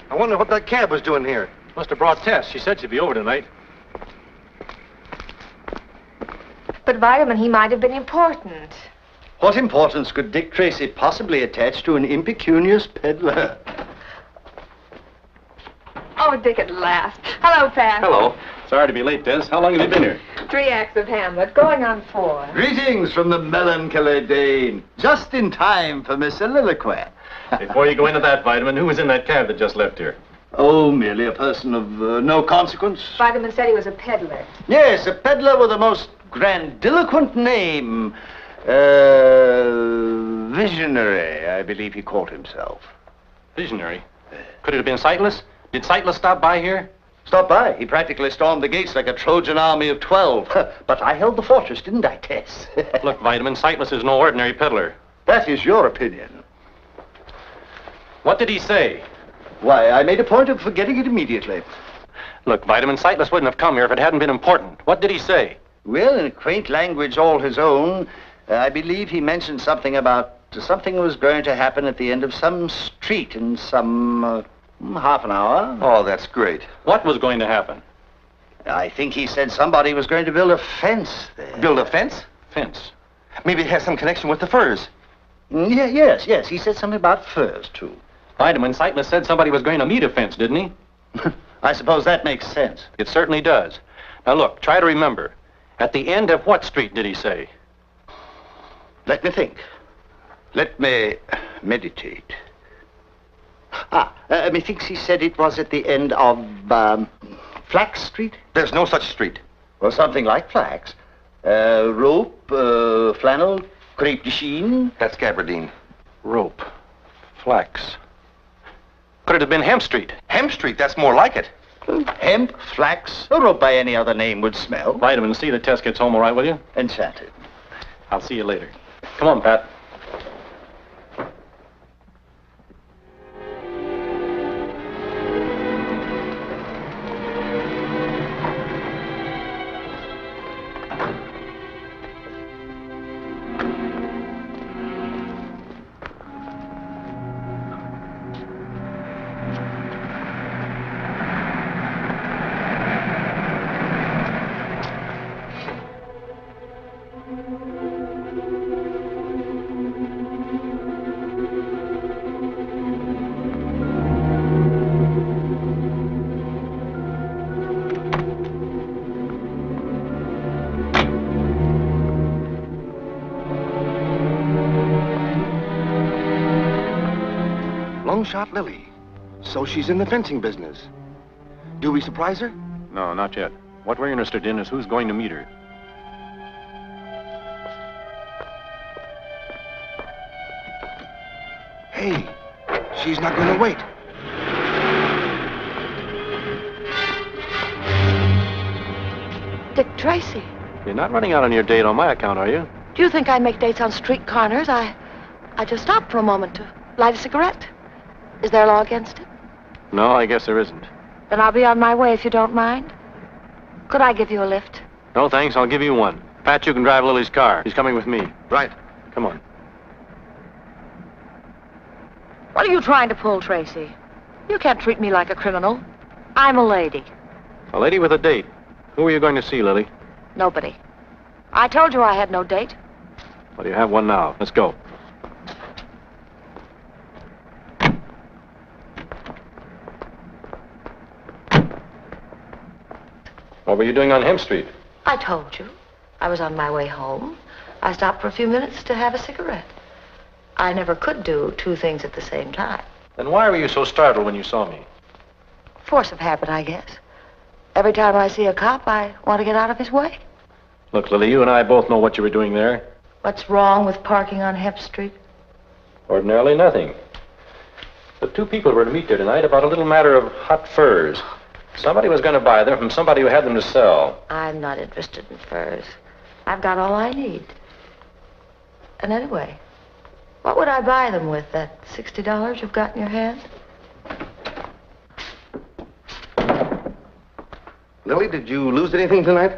I wonder what that cab was doing here. Must have brought Tess. She said she'd be over tonight. But, Vitamin, he might have been important. What importance could Dick Tracy possibly attach to an impecunious peddler? Oh, Dick at last. Hello, Pat. Hello. Sorry to be late, Des. How long have you been here? 3 acts of Hamlet, going on 4. Greetings from the melancholy Dane. Just in time for my soliloquy. Before you go into that, Vitamin, who was in that cab that just left here? Oh, merely a person of no consequence. Vitamin said he was a peddler. Yes, a peddler with a most grandiloquent name. Visionary, I believe he called himself. Visionary? Could it have been Sightless? Did Sightless stop by here? Stop by. He practically stormed the gates like a Trojan army of 12. But I held the fortress, didn't I, Tess? Look, Vitamin, Sightless is no ordinary peddler. That is your opinion. What did he say? Why, I made a point of forgetting it immediately. Look, Vitamin, Sightless wouldn't have come here if it hadn't been important. What did he say? Well, in a quaint language all his own, I believe he mentioned something about something was going to happen at the end of some street in some half an hour. Oh, that's great. What was going to happen? I think he said somebody was going to build a fence there. Build a fence? Fence. Maybe it has some connection with the furs. Yes. He said something about furs, too. Vitamin, Sightless said somebody was going to meet a fence, didn't he? I suppose that makes sense. It certainly does. Now, look, try to remember. At the end of what street did he say? Let me think. Let me meditate. Methinks he said it was at the end of Flax Street? There's no such street. Well, something like flax. Rope, flannel, crepe de chine. That's gabardine. Rope. Flax. Could it have been Hemp Street? Hemp Street, that's more like it. Hemp, flax, a rope by any other name would smell. Vitamin C, the test gets home all right, will you? Enchanted. I'll see you later. Come on, Pat. Shot Lily. So she's in the fencing business. Do we surprise her? No, not yet. What we're interested in is who's going to meet her. Hey, she's not going to wait. Dick Tracy. You're not running out on your date on my account, are you? Do you think I make dates on street corners? I just stopped for a moment to light a cigarette. Is there a law against it? No, I guess there isn't. Then I'll be on my way if you don't mind. Could I give you a lift? No, thanks. I'll give you one. Pat, you can drive Lily's car. She's coming with me. Right. Come on. What are you trying to pull, Tracy? You can't treat me like a criminal. I'm a lady. A lady with a date. Who are you going to see, Lily? Nobody. I told you I had no date. Well, you have one now. Let's go. What were you doing on Hemp Street? I told you. I was on my way home. I stopped for a few minutes to have a cigarette. I never could do two things at the same time. Then why were you so startled when you saw me? Force of habit, I guess. Every time I see a cop, I want to get out of his way. Look, Lily, you and I both know what you were doing there. What's wrong with parking on Hemp Street? Ordinarily nothing. The two people were to meet there tonight about a little matter of hot furs. Somebody was going to buy them from somebody who had them to sell. I'm not interested in furs. I've got all I need. And anyway, what would I buy them with, that $60 you've got in your hand? Lily, did you lose anything tonight?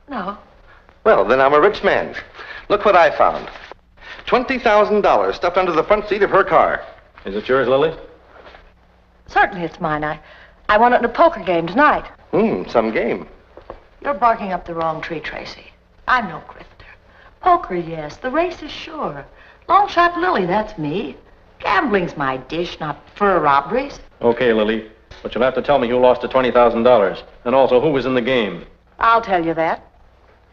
No. Well, then I'm a rich man. Look what I found. $20,000 stuffed under the front seat of her car. Is it yours, Lily? Certainly it's mine. I won it in a poker game tonight. Some game. You're barking up the wrong tree, Tracy. I'm no grifter. Poker, yes. The race is sure. Long shot Lily, that's me. Gambling's my dish, not fur robberies. Okay, Lily. But you'll have to tell me who lost the $20,000. And also who was in the game. I'll tell you that.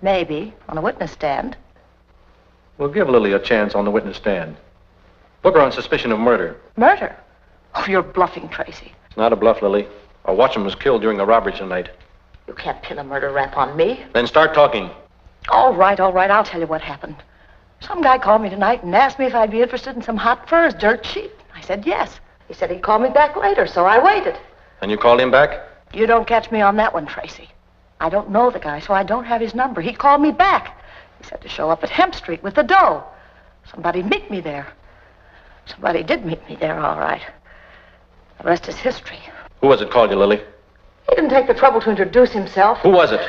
Maybe, on a witness stand. We'll give Lily a chance on the witness stand. Book her on suspicion of murder. Murder? Oh, you're bluffing, Tracy. It's not a bluff, Lily. A watchman was killed during the robbery tonight. You can't pin a murder rap on me. Then start talking. All right. I'll tell you what happened. Some guy called me tonight and asked me if I'd be interested in some hot furs, dirt cheap. I said yes. He said he'd call me back later, so I waited. And you called him back? You don't catch me on that one, Tracy. I don't know the guy, so I don't have his number. He called me back. He said to show up at Hemp Street with the dough. Somebody'd meet me there. Somebody did meet me there, all right. The rest is history. Who was it called you, Lily? He didn't take the trouble to introduce himself. Who was it?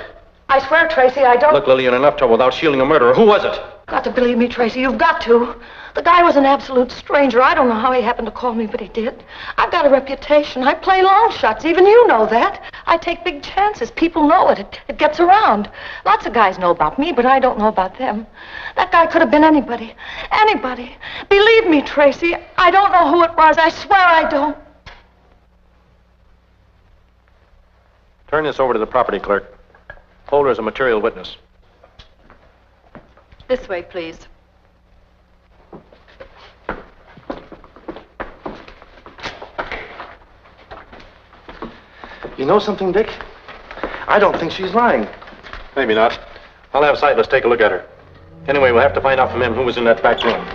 I swear, Tracy, I don't... Look, Lily, you're in enough trouble without shielding a murderer. Who was it? Got to believe me, Tracy. You've got to. The guy was an absolute stranger. I don't know how he happened to call me, but he did. I've got a reputation. I play long shots. Even you know that. I take big chances. People know it. It gets around. Lots of guys know about me, but I don't know about them. That guy could have been anybody. Anybody. Believe me, Tracy. I don't know who it was. I swear I don't. Turn this over to the property clerk. Hold her as a material witness. This way, please. You know something, Dick? I don't think she's lying. Maybe not. I'll have Sightless take a look at her. Anyway, we'll have to find out from him who was in that back room.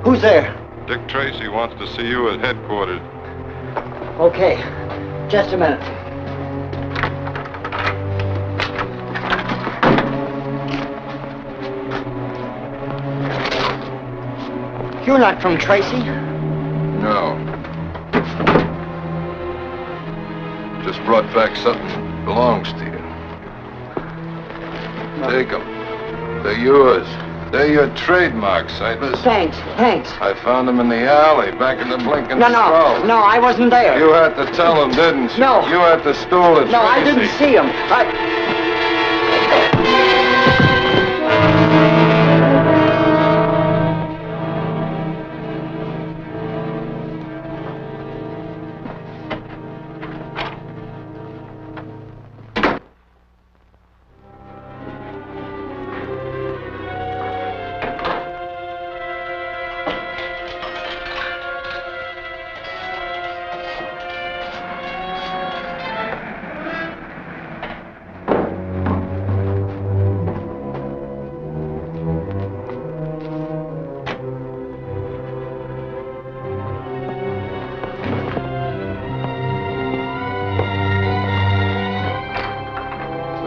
Who's there? Dick Tracy wants to see you at headquarters. Okay. Just a minute. You're not from Tracy? No. Just brought back something that belongs to you. Take them. They're yours. They're your trademark, Sightless. Thanks. I found them in the alley, back in the blinking No, skull. no, I wasn't there. You had to tell them, didn't you? No. You had to stole it. No, I didn't see him.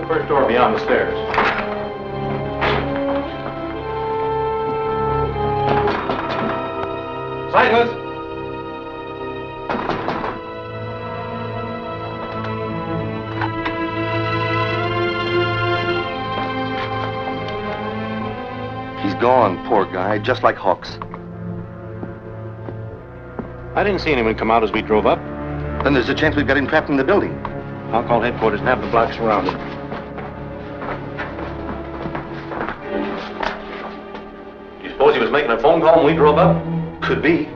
First door beyond the stairs. Sightless! He's gone, poor guy, just like Hawks. I didn't see anyone come out as we drove up. Then there's a chance we've got him trapped in the building. I'll call headquarters and have the block surrounded. You suppose he was making a phone call when we drove up? Could be.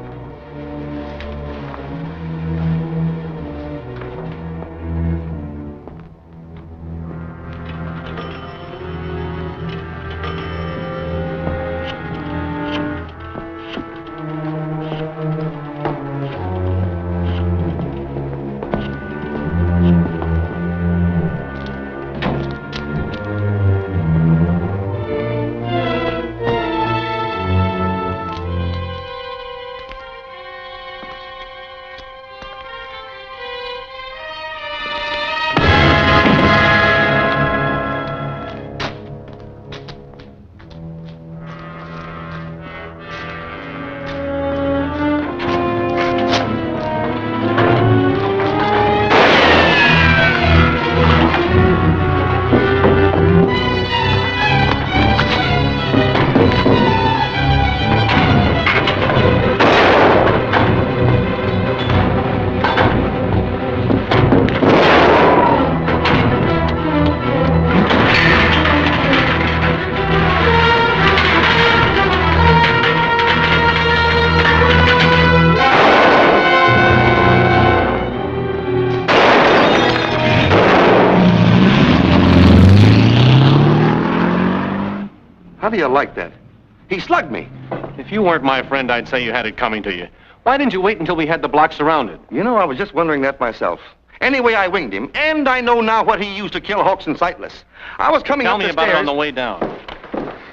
How do you like that? He slugged me. If you weren't my friend, I'd say you had it coming to you. Why didn't you wait until we had the block surrounded? You know, I was just wondering that myself. Anyway, I winged him, and I know now what he used to kill Hawks and Sightless. I was coming up the stairs. Tell me about it on the way down.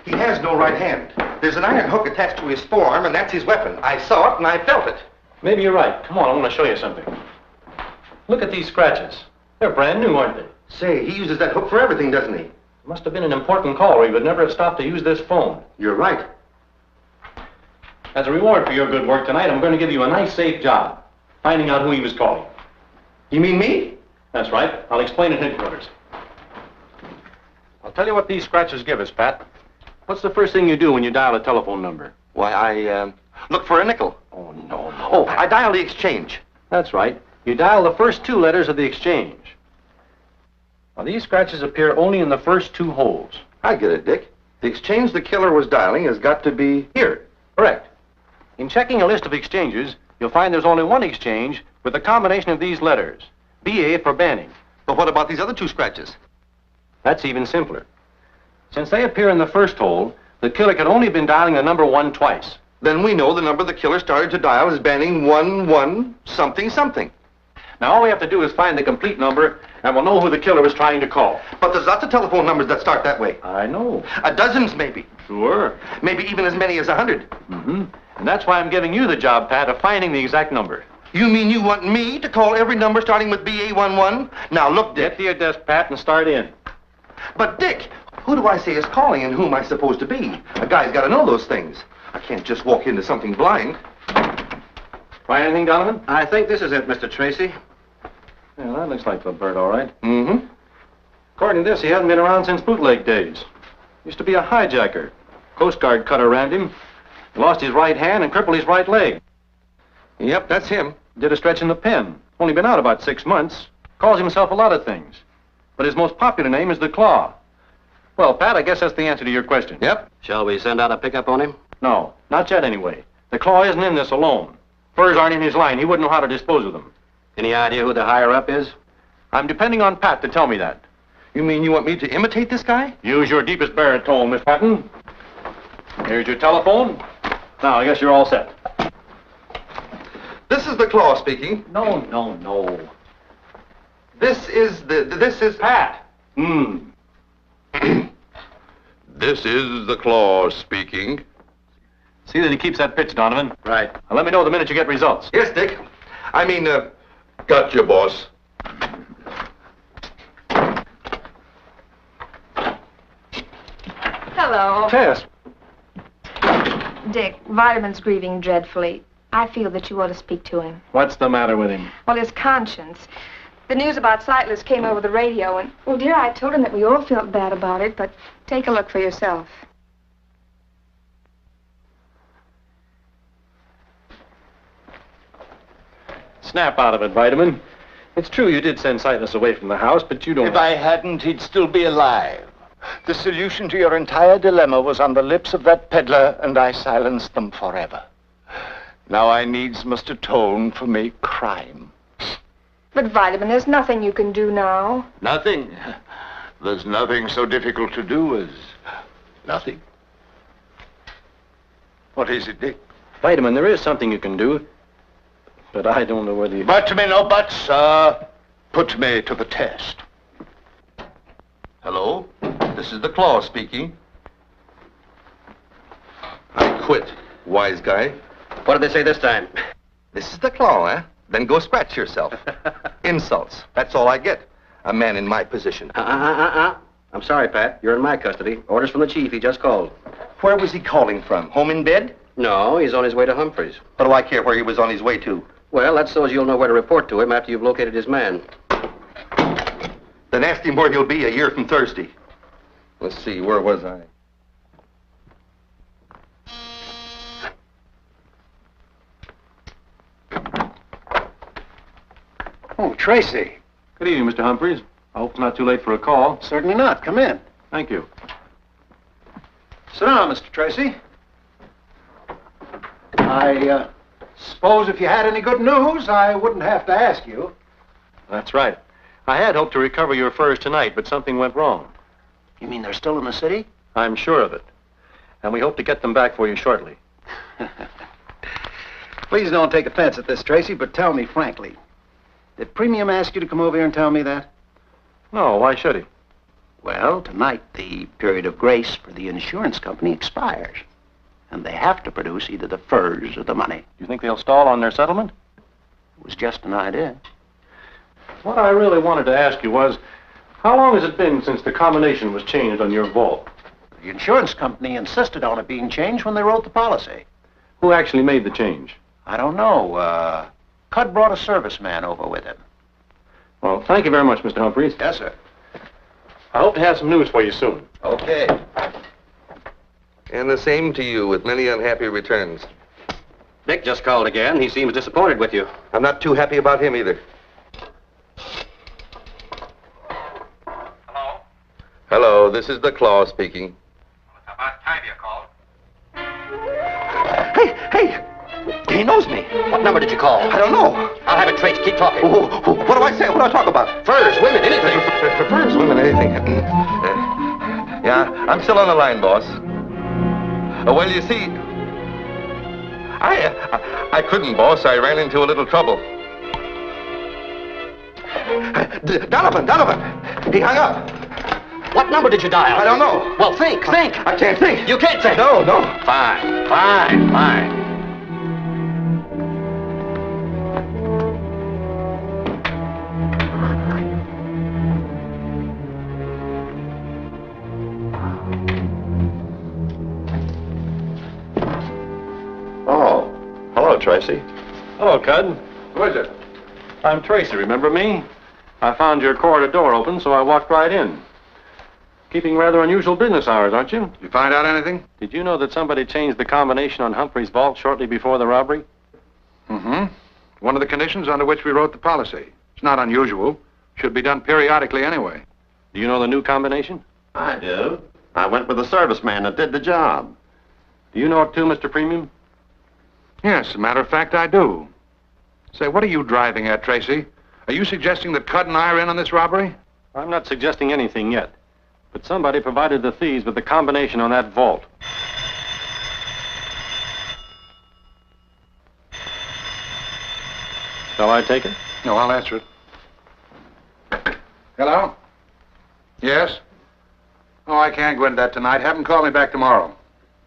He has no right hand. There's an iron hook attached to his forearm, and that's his weapon. I saw it, and I felt it. Maybe you're right. Come on, I want to show you something. Look at these scratches. They're brand new, aren't they? Say, he uses that hook for everything, doesn't he? Must have been an important call, or he would never have stopped to use this phone. You're right. As a reward for your good work tonight, I'm going to give you a nice, safe job, finding out who he was calling. You mean me? That's right. I'll explain at headquarters. I'll tell you what these scratches give us, Pat. What's the first thing you do when you dial a telephone number? Why, I look for a nickel. Oh, no. Oh, I dial the exchange. That's right. You dial the first two letters of the exchange. Now, these scratches appear only in the first two holes. I get it, Dick. The exchange the killer was dialing has got to be here. Correct. In checking a list of exchanges, you'll find there's only one exchange with a combination of these letters. BA for Banning. But what about these other two scratches? That's even simpler. Since they appear in the first hole, the killer could only have been dialing the number 1 twice. Then we know the number the killer started to dial is Banning 11 something something. Now all we have to do is find the complete number, and we'll know who the killer was trying to call. But there's lots of telephone numbers that start that way. I know. Dozens, maybe. Sure. Maybe even as many as 100. Mm-hmm. And that's why I'm giving you the job, Pat, of finding the exact number. You mean you want me to call every number starting with BA11? Now, look, Dick. Get to your desk, Pat, and start in. But, Dick, who do I say is calling and who am I supposed to be? A guy's got to know those things. I can't just walk into something blind. Find anything, Donovan? I think this is it, Mr. Tracy. Yeah, that looks like the Byrd, all right. Mm-hmm. According to this, he hasn't been around since bootleg days. Used to be a hijacker. Coast Guard cutter rammed him. Lost his right hand and crippled his right leg. Yep, that's him. Did a stretch in the pen. Only been out about 6 months. Calls himself a lot of things. But his most popular name is the Claw. Well, Pat, I guess that's the answer to your question. Yep. Shall we send out a pickup on him? No, not yet anyway. The Claw isn't in this alone. Furs aren't in his line. He wouldn't know how to dispose of them. Any idea who the higher-up is? I'm depending on Pat to tell me that. You mean you want me to imitate this guy? Use your deepest baritone, Miss Patton. Here's your telephone. Now, I guess you're all set. This is the Claw speaking. No. This is Pat. This is the Claw speaking. See that he keeps that pitch, Donovan. Right. Now, let me know the minute you get results. Yes, Dick. I mean, Gotcha, boss. Hello. Tess. Dick, Vitamin's grieving dreadfully. I feel that you ought to speak to him. What's the matter with him? Well, his conscience. The news about Sightless came over the radio, and, well, dear, I told him that we all felt bad about it, but take a look for yourself. Snap out of it, Vitamin. It's true you did send Sightless away from the house, but you don't... If I hadn't, he'd still be alive. The solution to your entire dilemma was on the lips of that peddler, and I silenced them forever. Now I needs must atone for my crime. But, Vitamin, there's nothing you can do now. Nothing? There's nothing so difficult to do as nothing. What is it, Dick? Vitamin, there is something you can do, but I don't know whether you... But me no buts, sir. Put me to the test. hello? This is the Claw speaking. I quit, wise guy. What did they say this time? This is the Claw, eh? Then go scratch yourself. Insults. That's all I get. A man in my position. I'm sorry, Pat. You're in my custody. Orders from the chief. He just called. Where was he calling from? Home in bed? No, he's on his way to Humphreys. What do I care where he was on his way to? Well, that's so as you'll know where to report to him after you've located his man. Then ask him where he'll be a year from Thursday. Let's see, where was I? Oh, Tracy. Good evening, Mr. Humphreys. I hope it's not too late for a call. Certainly not. Come in. Thank you. Sit down, Mr. Tracy. I suppose if you had any good news, I wouldn't have to ask you. That's right. I had hoped to recover your furs tonight, but something went wrong. You mean they're still in the city? I'm sure of it. And we hope to get them back for you shortly. Please don't take offense at this, Tracy, but tell me frankly. Did Premium ask you to come over here and tell me that? No, why should he? Well, tonight the period of grace for the insurance company expires. And they have to produce either the furs or the money. You think they'll stall on their settlement? It was just an idea. What I really wanted to ask you was, how long has it been since the combination was changed on your vault? The insurance company insisted on it being changed when they wrote the policy. Who actually made the change? I don't know. Cud brought a serviceman over with him. Well, thank you very much, Mr. Humphreys. Yes, sir. I hope to have some news for you soon. Okay. And the same to you, with many unhappy returns. Dick just called again. He seems disappointed with you. I'm not too happy about him either. Hello? Hello, this is the Claw speaking. It's about time you called. Hey! He knows me. What number did you call? I don't know. I'll have it traced. Keep talking. What do I say? What do I talk about? Furs, women, anything. Furs, women, anything. Yeah, I'm still on the line, boss. Well, you see, I couldn't, boss. I ran into a little trouble. Donovan! He hung up. What number did you dial? I don't know. Well, think. I can't think. You can't think. No. Fine. Oh, hello, Tracy. Hello, Cud. Who is it? I'm Tracy, remember me? I found your corridor door open, so I walked right in. Keeping rather unusual business hours, aren't you? You find out anything? Did you know that somebody changed the combination on Humphrey's vault shortly before the robbery? Mm-hmm. One of the conditions under which we wrote the policy. It's not unusual. Should be done periodically anyway. Do you know the new combination? I do. I went with the serviceman that did the job. Do you know it too, Mr. Premium? Yes, as a matter of fact, I do. Say, what are you driving at, Tracy? Are you suggesting that Cud and I are in on this robbery? I'm not suggesting anything yet. But somebody provided the thieves with the combination on that vault. Shall I take it? No, I'll answer it. Hello? Yes? Oh, I can't go into that tonight. Have him call me back tomorrow.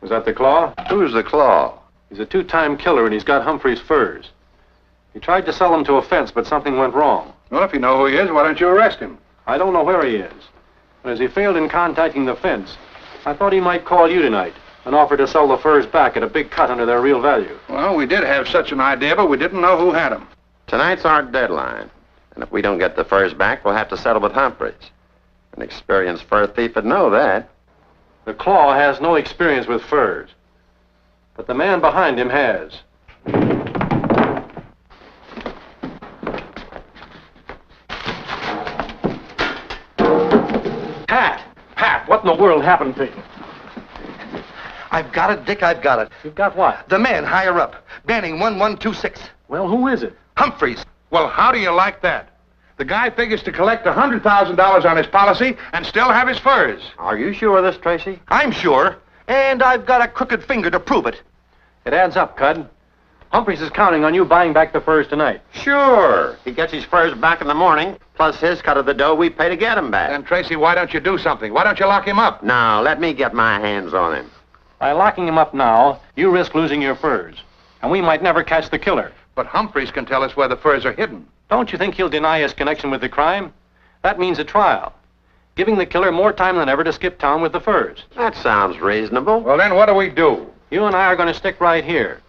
Was that the Claw? Who's the Claw? He's a two-time killer, and he's got Humphrey's furs. He tried to sell them to a fence, but something went wrong. Well, if you know who he is, why don't you arrest him? I don't know where he is. But as he failed in contacting the fence, I thought he might call you tonight and offer to sell the furs back at a big cut under their real value. Well, we did have such an idea, but we didn't know who had them. Tonight's our deadline. And if we don't get the furs back, we'll have to settle with Humphreys. An experienced fur thief would know that. The Claw has no experience with furs. But the man behind him has. Pat, what in the world happened to you? I've got it, Dick, I've got it. You've got what? The man higher up, Banning 1126. Well, who is it? Humphreys. Well, how do you like that? The guy figures to collect $100,000 on his policy and still have his furs. Are you sure of this, Tracy? I'm sure, and I've got a crooked finger to prove it. It adds up, Cud. Humphreys is counting on you buying back the furs tonight. Sure. He gets his furs back in the morning, plus his cut of the dough we pay to get him back. Then, Tracy, why don't you do something? Why don't you lock him up? Now, let me get my hands on him. By locking him up now, you risk losing your furs. And we might never catch the killer. But Humphreys can tell us where the furs are hidden. Don't you think he'll deny his connection with the crime? That means a trial. Giving the killer more time than ever to skip town with the furs. That sounds reasonable. Well, then what do we do? You and I are going to stick right here.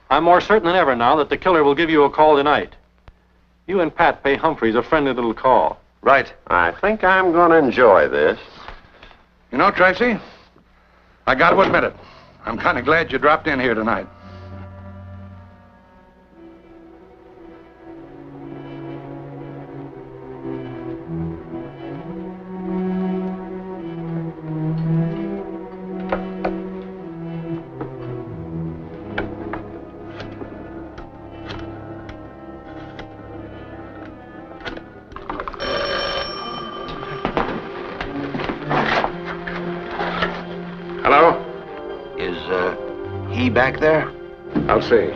I'm more certain than ever now that the killer will give you a call tonight. You and Pat pay Humphreys a friendly little call. Right. I think I'm going to enjoy this. You know, Tracy, I got to admit it. I'm kind of glad you dropped in here tonight. Hello? Is, he back there? I'll see.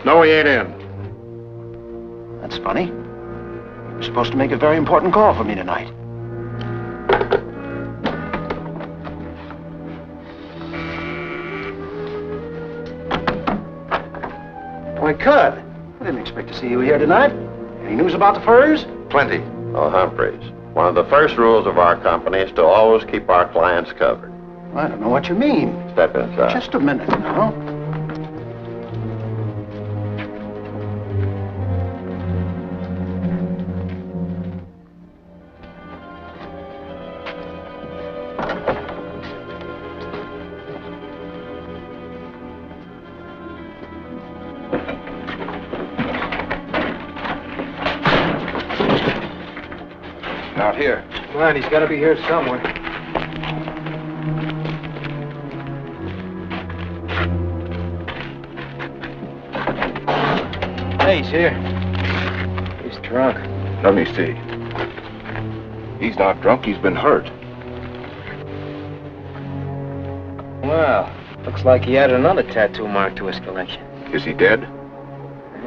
No, he ain't in. That's funny. You were supposed to make a very important call for me tonight. Why, Cud, I didn't expect to see you here tonight. Any news about the furs? Plenty. Oh, Humphreys. One of the first rules of our company is to always keep our clients covered. I don't know what you mean. Step inside. Just a minute now. Out here. Come on, he's got to be here somewhere. Hey, he's here. He's drunk. Let me see. He's not drunk, he's been hurt. Well, looks like he added another tattoo mark to his collection. Is he dead?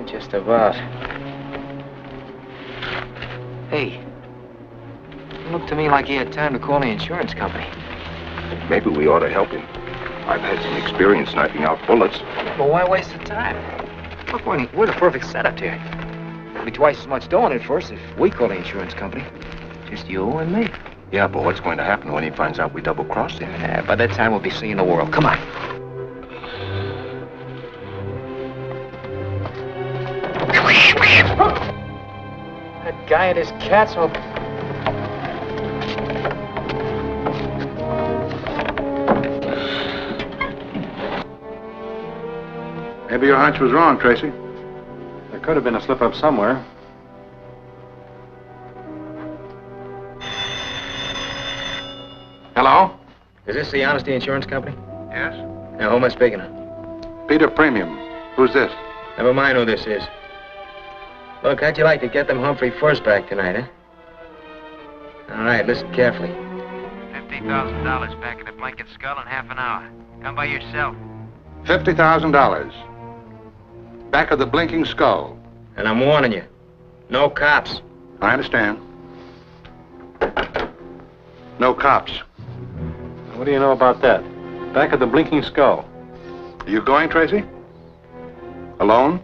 Just about. Hey, it looked to me like he had time to call the insurance company. Maybe we ought to help him. I've had some experience sniping out bullets. Well, why waste the time? Look, we're the perfect setup here. There'll be twice as much dough in it for us if we call the insurance company. Just you and me. Yeah, but what's going to happen when he finds out we double-crossed him? Yeah, by that time we'll be seeing the world. Come on. That guy and his cats will... Maybe your hunch was wrong, Tracy. There could have been a slip-up somewhere. Hello? Is this the Honesty Insurance Company? Yes? Now, who am I speaking to? Peter Premium. Who's this? Never mind who this is. Look, how'd you like to get them Humphrey first back tonight, huh? All right, listen carefully. $50,000 back in the blanket skull in half an hour. Come by yourself. $50,000. Back of the blinking skull. And I'm warning you, no cops. I understand. No cops. What do you know about that? Back of the blinking skull. Are you going, Tracy? Alone?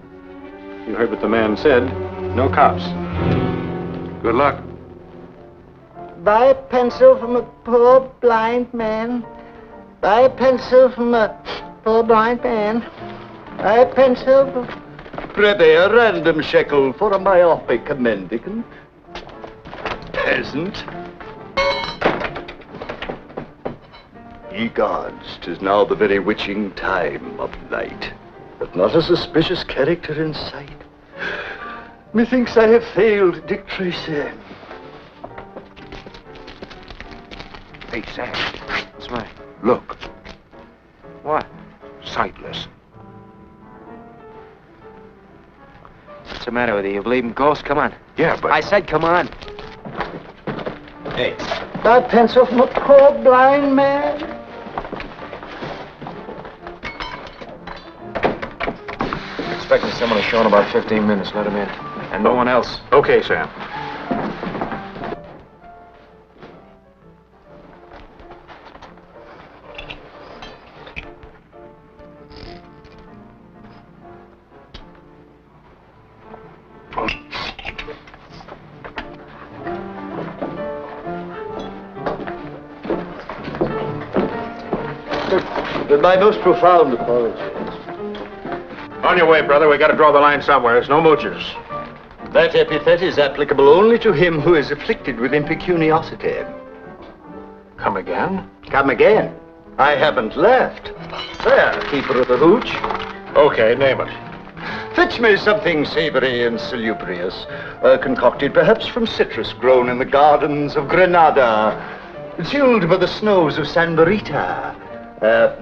You heard what the man said. No cops. Good luck. Buy a pencil from a poor blind man. Buy a pencil from a poor blind man. Buy a pencil from... Prithee, a random shekel for a myopic mendicant. Peasant. Ye gods, 'tis now the very witching time of night, but not a suspicious character in sight. Methinks I have failed Dick Tracy. Hey, Sam, What's right? look. What? Sightless. What's the matter with you? You believe in ghosts? Come on. Yeah, but... I said come on. Hey. Buy a pencil from a poor blind man. Expecting someone to show in about 15 minutes. Let him in. And no one else. Okay, Sam. With my most profound apologies. On your way, brother. We got to draw the line somewhere. There's no moochers. That epithet is applicable only to him who is afflicted with impecuniosity. Come again? Come again. I haven't left. There, keeper of the hooch. Okay, name it. Fetch me something savory and salubrious, concocted perhaps from citrus grown in the gardens of Granada, chilled by the snows of San Marita,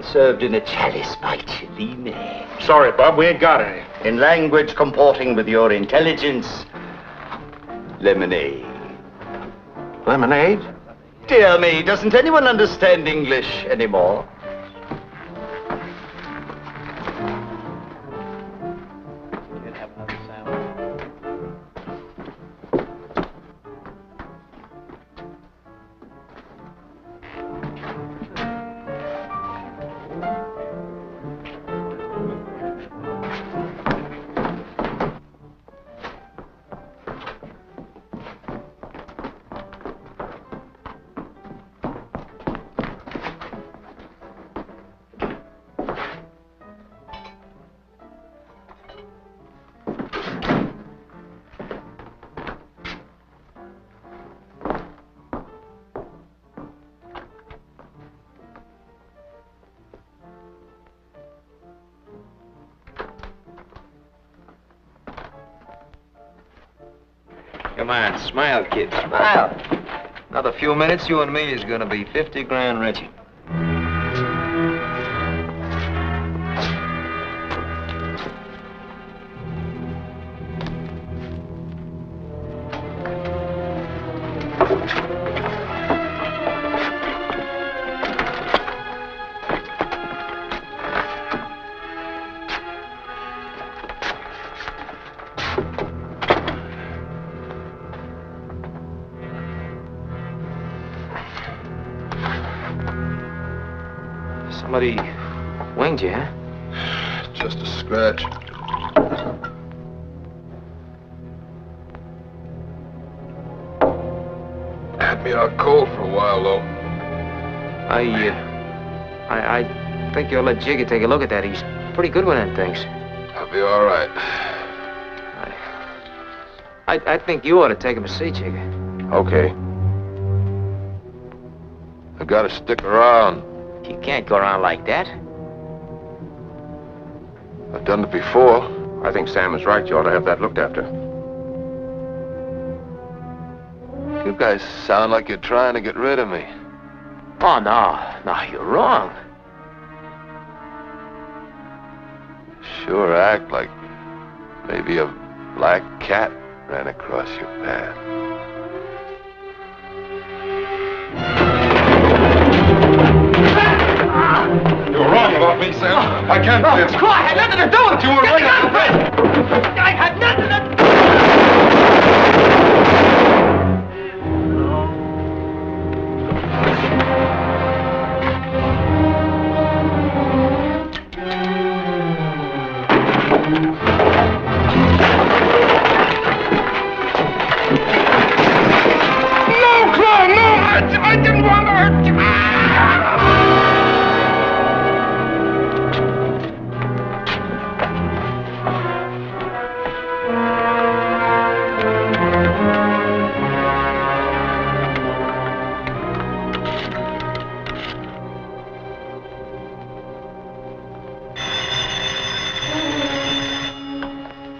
served in a chalice by Cellini. Sorry, Bob, we ain't got any. In language comporting with your intelligence, lemonade. Lemonade? Dear me, doesn't anyone understand English anymore? Come on, smile, kid, smile. Another few minutes, you and me is gonna be 50 grand richer. Somebody winged you, huh? Just a scratch. Had me out cold for a while, though. I think you'll let Jiggy take a look at that. He's pretty good with them things. I'll be all right. I think you ought to take him to see Jiggy. Okay. I gotta stick around. You can't go around like that. I've done it before. I think Sam is right. You ought to have that looked after. You guys sound like you're trying to get rid of me. Oh, no, you're wrong. Sure act like maybe a black cat ran across your path. You were wrong about me, Sam. I can't live. Screw, I had nothing to do with it. You were right. I had nothing to do. I didn't want to hurt you.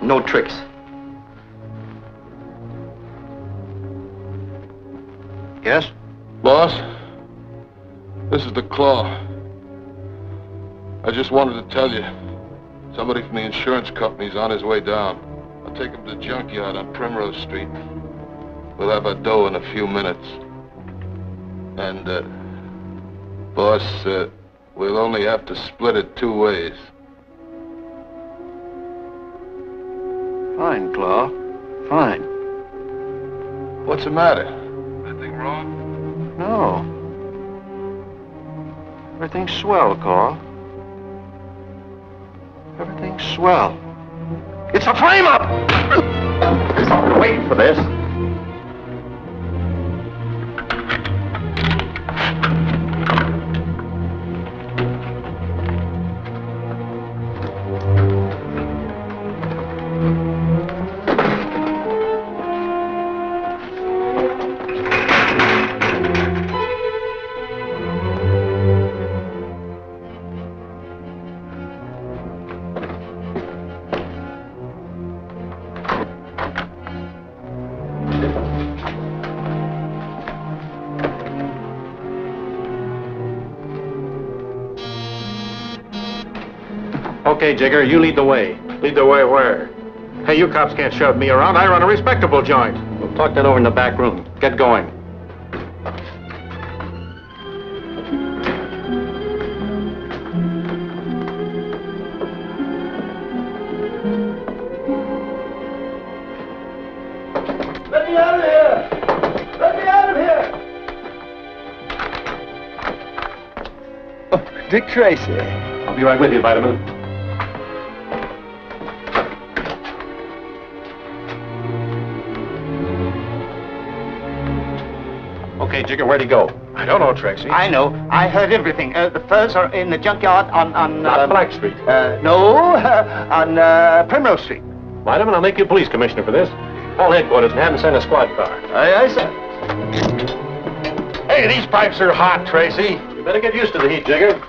No tricks. Yes? Boss, this is the Claw. I just wanted to tell you, somebody from the insurance company's on his way down. I'll take him to the junkyard on Primrose Street. We'll have our dough in a few minutes. And, boss, we'll only have to split it 2 ways. Fine, Claw. Fine. What's the matter? Anything wrong? No. Everything's swell, Claw. Everything's swell. It's a frame-up! Wait for this. Okay, Jigger, you lead the way. Lead the way where? Hey, you cops can't shove me around. I run a respectable joint. We'll talk that over in the back room. Get going. Let me out of here! Let me out of here! Oh, Dick Tracy. I'll be right with you, Vitamin. Okay, Jigger, where'd he go? I don't know, Tracy. I know. I heard everything. The furs are in the junkyard on Not Black Street. No, on Primrose Street. Vitamin, I'll make you police commissioner for this. Call headquarters and have them send a squad car. Aye, sir. Hey, these pipes are hot, Tracy. You better get used to the heat, Jigger.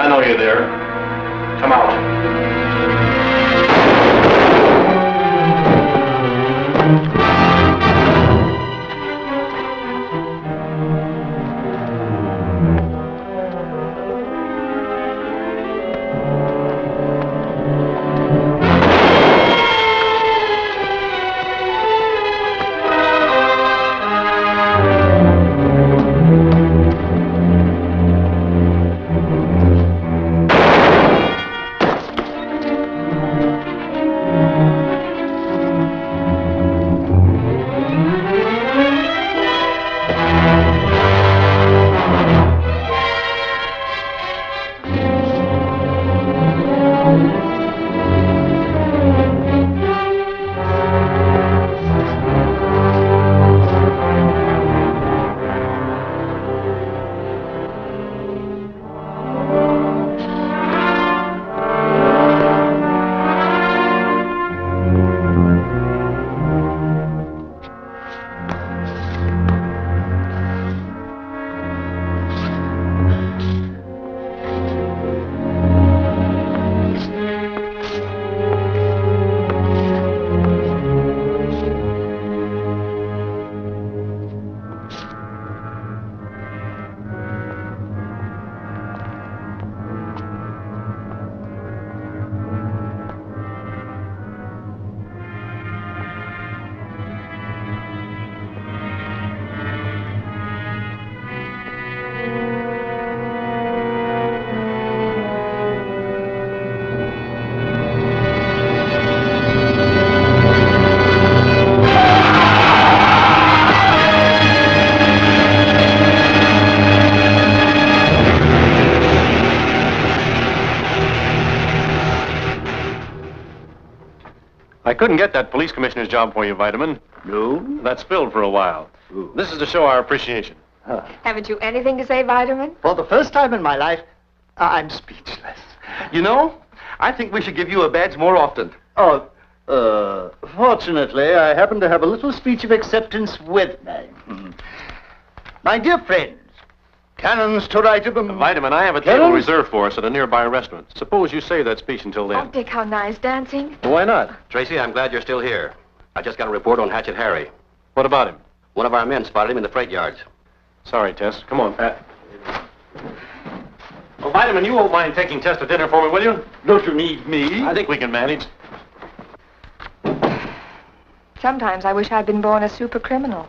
I know you're there. Come out. I couldn't get that police commissioner's job for you, Vitamin. No? That's filled for a while. Ooh. This is to show our appreciation. Haven't you anything to say, Vitamin? For the first time in my life, I'm speechless. You know, I think we should give you a badge more often. Oh, fortunately, I happen to have a little speech of acceptance with me. My dear friends, cannons to right of them. Vitamin, I have a table reserved for us at a nearby restaurant. Suppose you save that speech until then. Oh, Dick, how nice dancing. Well, why not? Tracy, I'm glad you're still here. I just got a report on Hatchet Harry. What about him? One of our men spotted him in the freight yards. Sorry, Tess. Come on, Pat. Well, Vitamin, you won't mind taking Tess to dinner for me, will you? Don't you need me? I think we can manage. Sometimes I wish I'd been born a super criminal.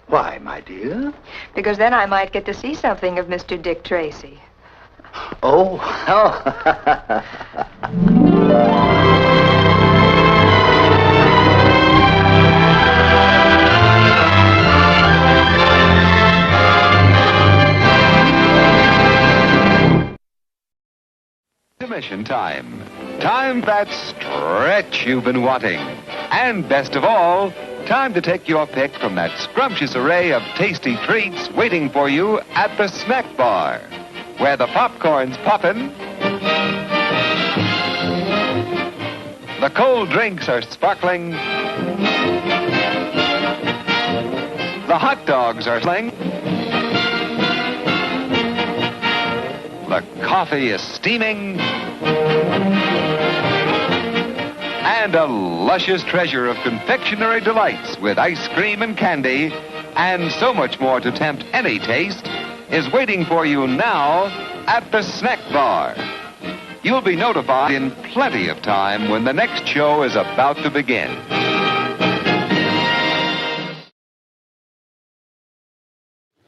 Why, my dear? Because then I might get to see something of Mr. Dick Tracy. Oh. Intermission time. Time for that stretch you've been wanting. And best of all, time to take your pick from that scrumptious array of tasty treats waiting for you at the snack bar, where the popcorn's poppin', the cold drinks are sparkling, the hot dogs are sling, the coffee is steaming, and a luscious treasure of confectionery delights with ice cream and candy and so much more to tempt any taste is waiting for you now at the snack bar. You'll be notified in plenty of time when the next show is about to begin.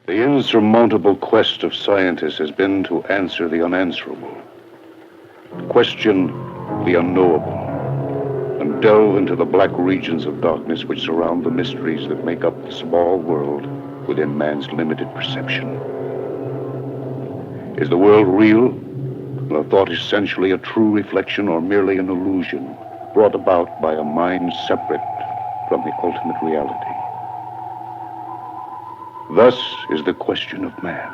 The insurmountable quest of scientists has been to answer the unanswerable, to question the unknowable, and delve into the black regions of darkness which surround the mysteries that make up the small world within man's limited perception. Is the world real? The thought essentially a true reflection or merely an illusion brought about by a mind separate from the ultimate reality? Thus is the question of man.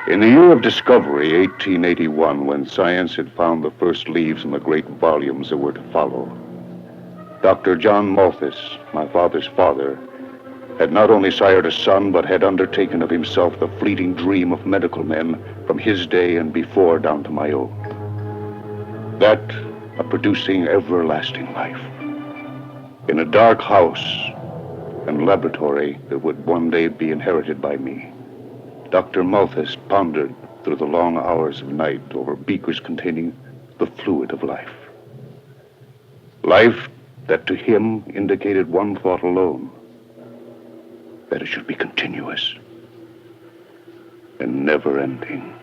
In the year of discovery, 1881, when science had found the first leaves in the great volumes that were to follow, Dr. John Malthus, my father's father, had not only sired a son, but had undertaken of himself the fleeting dream of medical men from his day and before down to my own. That of producing everlasting life in a dark house and laboratory that would one day be inherited by me. Dr. Malthus pondered through the long hours of night over beakers containing the fluid of life. Life that to him indicated one thought alone, that it should be continuous and never-ending.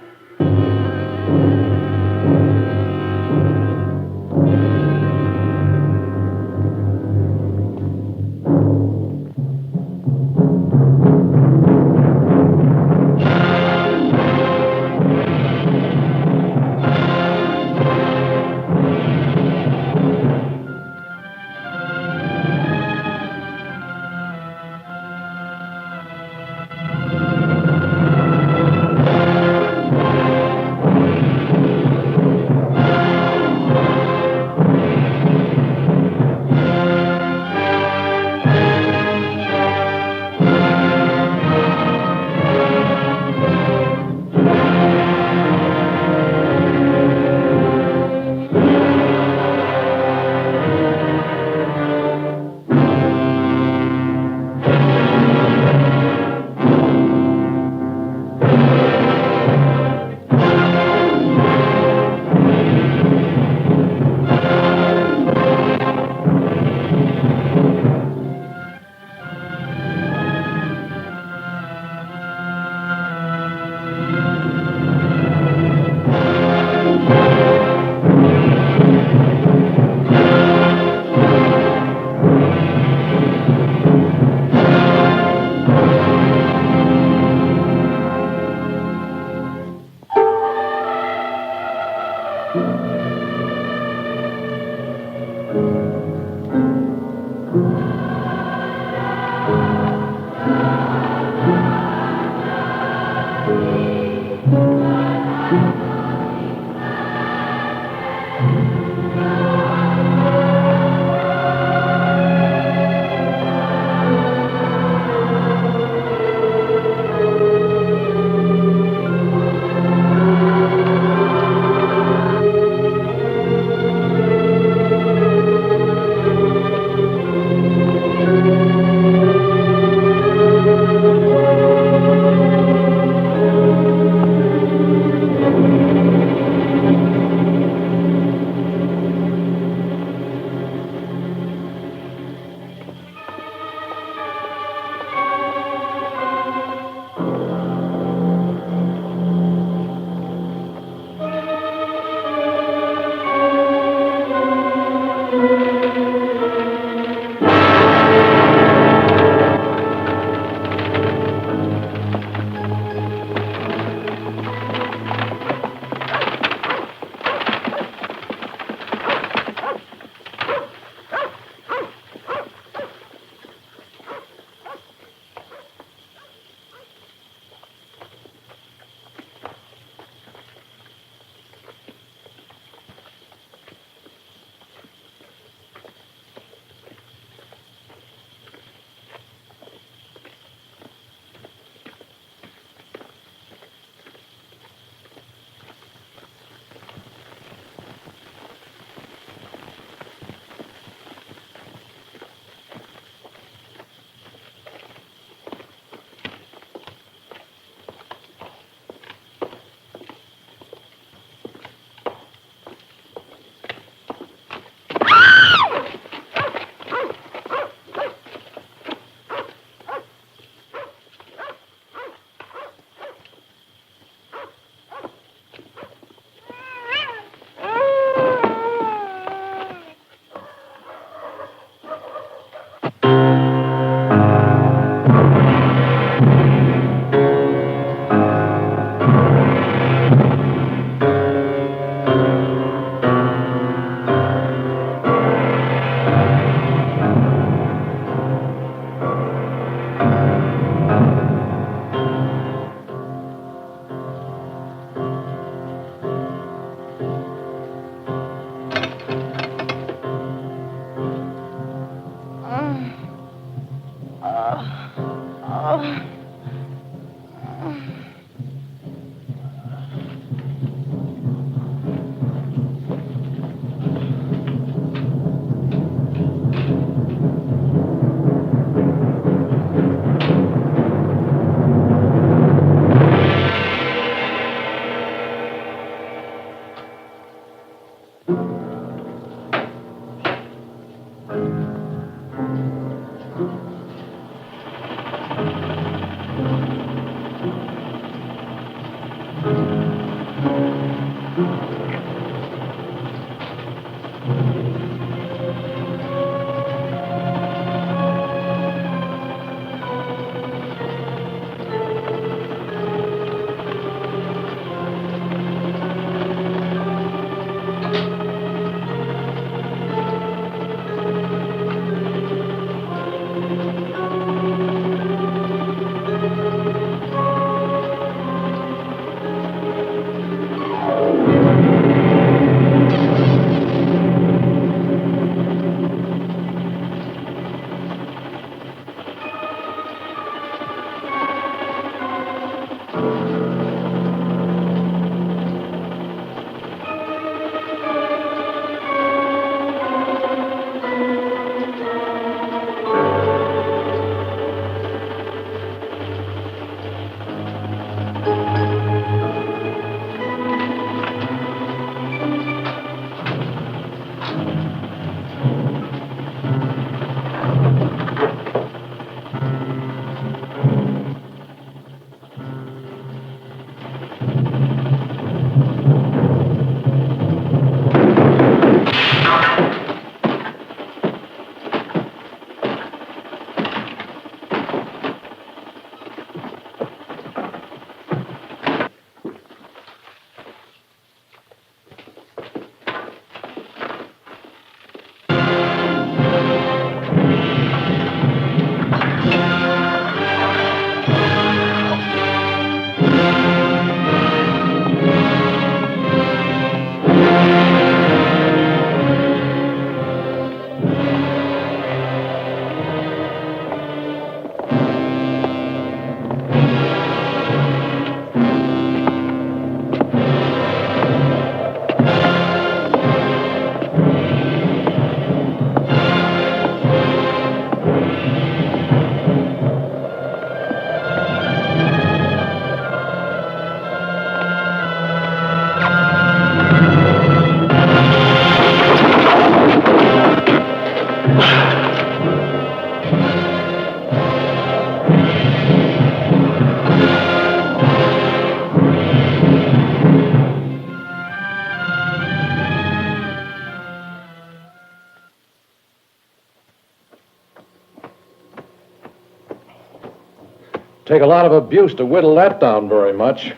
Take a lot of abuse to whittle that down very much.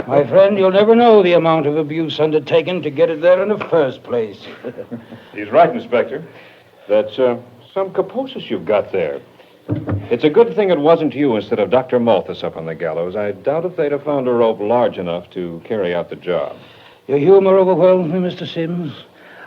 My friend, you'll never know the amount of abuse undertaken to get it there in the first place. He's right, Inspector. That's some kaposis you've got there. It's a good thing it wasn't you instead of Dr. Malthus up on the gallows. I doubt if they'd have found a rope large enough to carry out the job. Your humor overwhelms me, Mr. Sims.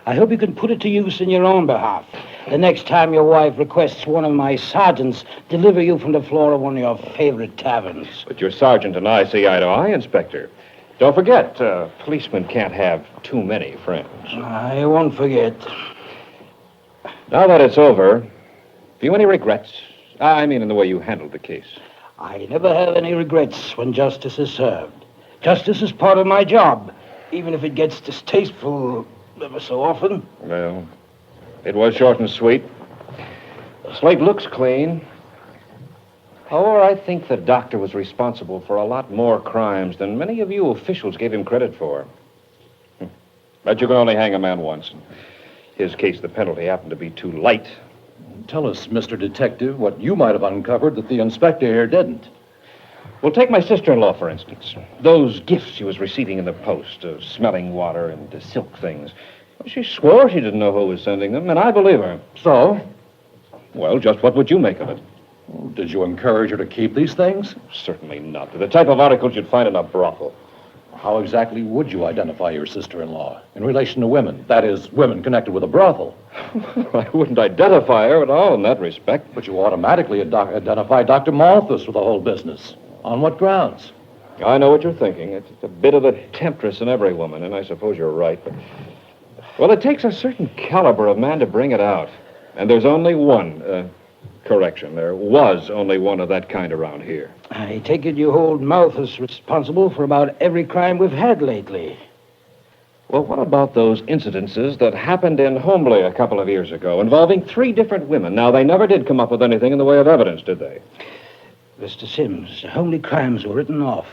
I hope you can put it to use in your own behalf. The next time your wife requests one of my sergeants deliver you from the floor of one of your favorite taverns. But your sergeant and I see eye to eye, Inspector. Don't forget, policemen can't have too many friends. I won't forget. Now that it's over, have you any regrets? I mean, in the way you handled the case. I never have any regrets when justice is served. Justice is part of my job, even if it gets distasteful ever so often. Well, it was short and sweet. The slate looks clean. However, I think the doctor was responsible for a lot more crimes than many of you officials gave him credit for. But you can only hang a man once. In his case, the penalty happened to be too light. Tell us, Mr. Detective, what you might have uncovered that the inspector here didn't. Well, take my sister-in-law, for instance. Those gifts she was receiving in the post, smelling water and silk things. She swore she didn't know who was sending them, and I believe her. So? Well, just what would you make of it? Did you encourage her to keep these things? Certainly not. They're the type of articles you'd find in a brothel. How exactly would you identify your sister-in-law in relation to women? That is, women connected with a brothel. I wouldn't identify her at all in that respect. But you automatically identify Dr. Malthus with the whole business. On what grounds? I know what you're thinking. It's a bit of the temptress in every woman, and I suppose you're right. But, well, it takes a certain caliber of man to bring it out. And there's only one, correction, there was only one of that kind around here. I take it you hold Malthus responsible for about every crime we've had lately. Well, what about those incidences that happened in Homely a couple of years ago involving 3 different women? Now, they never did come up with anything in the way of evidence, did they? Mr. Sims, the homely crimes were written off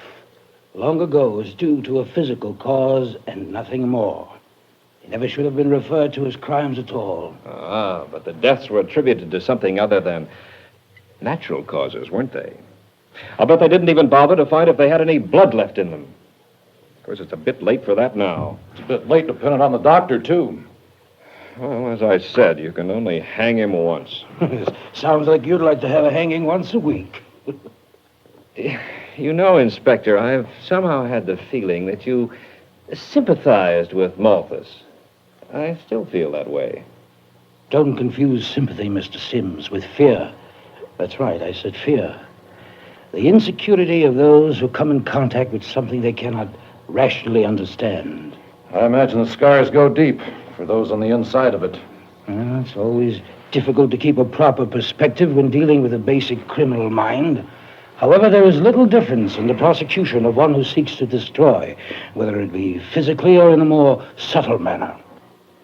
long ago as due to a physical cause and nothing more. They never should have been referred to as crimes at all. Ah, but the deaths were attributed to something other than natural causes, weren't they? I'll bet they didn't even bother to find if they had any blood left in them. Of course, it's a bit late for that now. It's a bit late to pin it on the doctor, too. Well, as I said, you can only hang him once. Sounds like you'd like to have a hanging once a week. You know, Inspector, I've somehow had the feeling that you sympathized with Malthus. I still feel that way. Don't confuse sympathy, Mr. Sims, with fear. That's right, I said fear. The insecurity of those who come in contact with something they cannot rationally understand. I imagine the scars go deep for those on the inside of it. It's always difficult to keep a proper perspective when dealing with a basic criminal mind. However, there is little difference in the prosecution of one who seeks to destroy, whether it be physically or in a more subtle manner.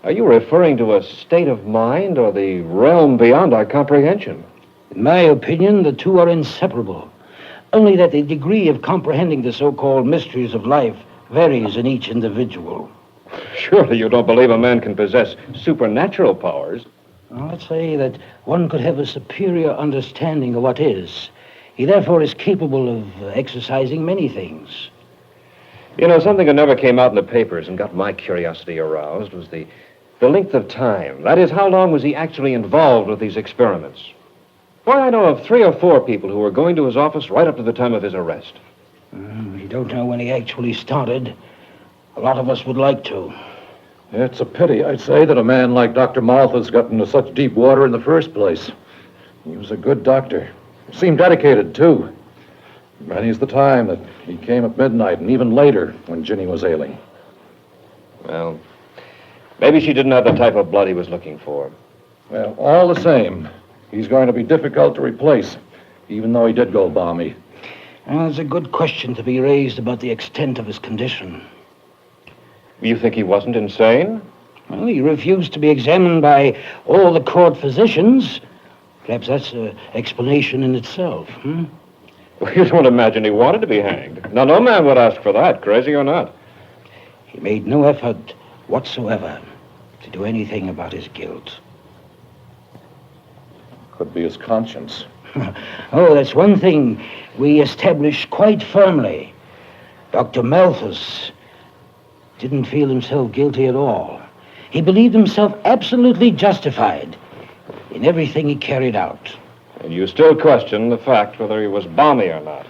Are you referring to a state of mind or the realm beyond our comprehension? In my opinion, the two are inseparable. Only that the degree of comprehending the so-called mysteries of life varies in each individual. Surely you don't believe a man can possess supernatural powers? Well, let's say that one could have a superior understanding of what is. He therefore is capable of exercising many things. You know, something that never came out in the papers and got my curiosity aroused was the length of time. That is, how long was he actually involved with these experiments? Why, I know of 3 or 4 people who were going to his office right up to the time of his arrest. We don't know when he actually started. A lot of us would like to. It's a pity, I'd say, that a man like Dr. Malthus got into such deep water in the first place. He was a good doctor. Seemed dedicated, too. Many's the time that he came at midnight and even later when Ginny was ailing. Well, maybe she didn't have the type of blood he was looking for. Well, all the same, he's going to be difficult to replace, even though he did go balmy. Well, it's a good question to be raised about the extent of his condition. You think he wasn't insane? Well, he refused to be examined by all the court physicians. Perhaps that's an explanation in itself, Well, you don't imagine he wanted to be hanged. Now, no man would ask for that, crazy or not. He made no effort whatsoever to do anything about his guilt. Could be his conscience. Oh, that's one thing we established quite firmly. Dr. Malthus didn't feel himself guilty at all. He believed himself absolutely justified in everything he carried out. And you still question the fact whether he was balmy or not.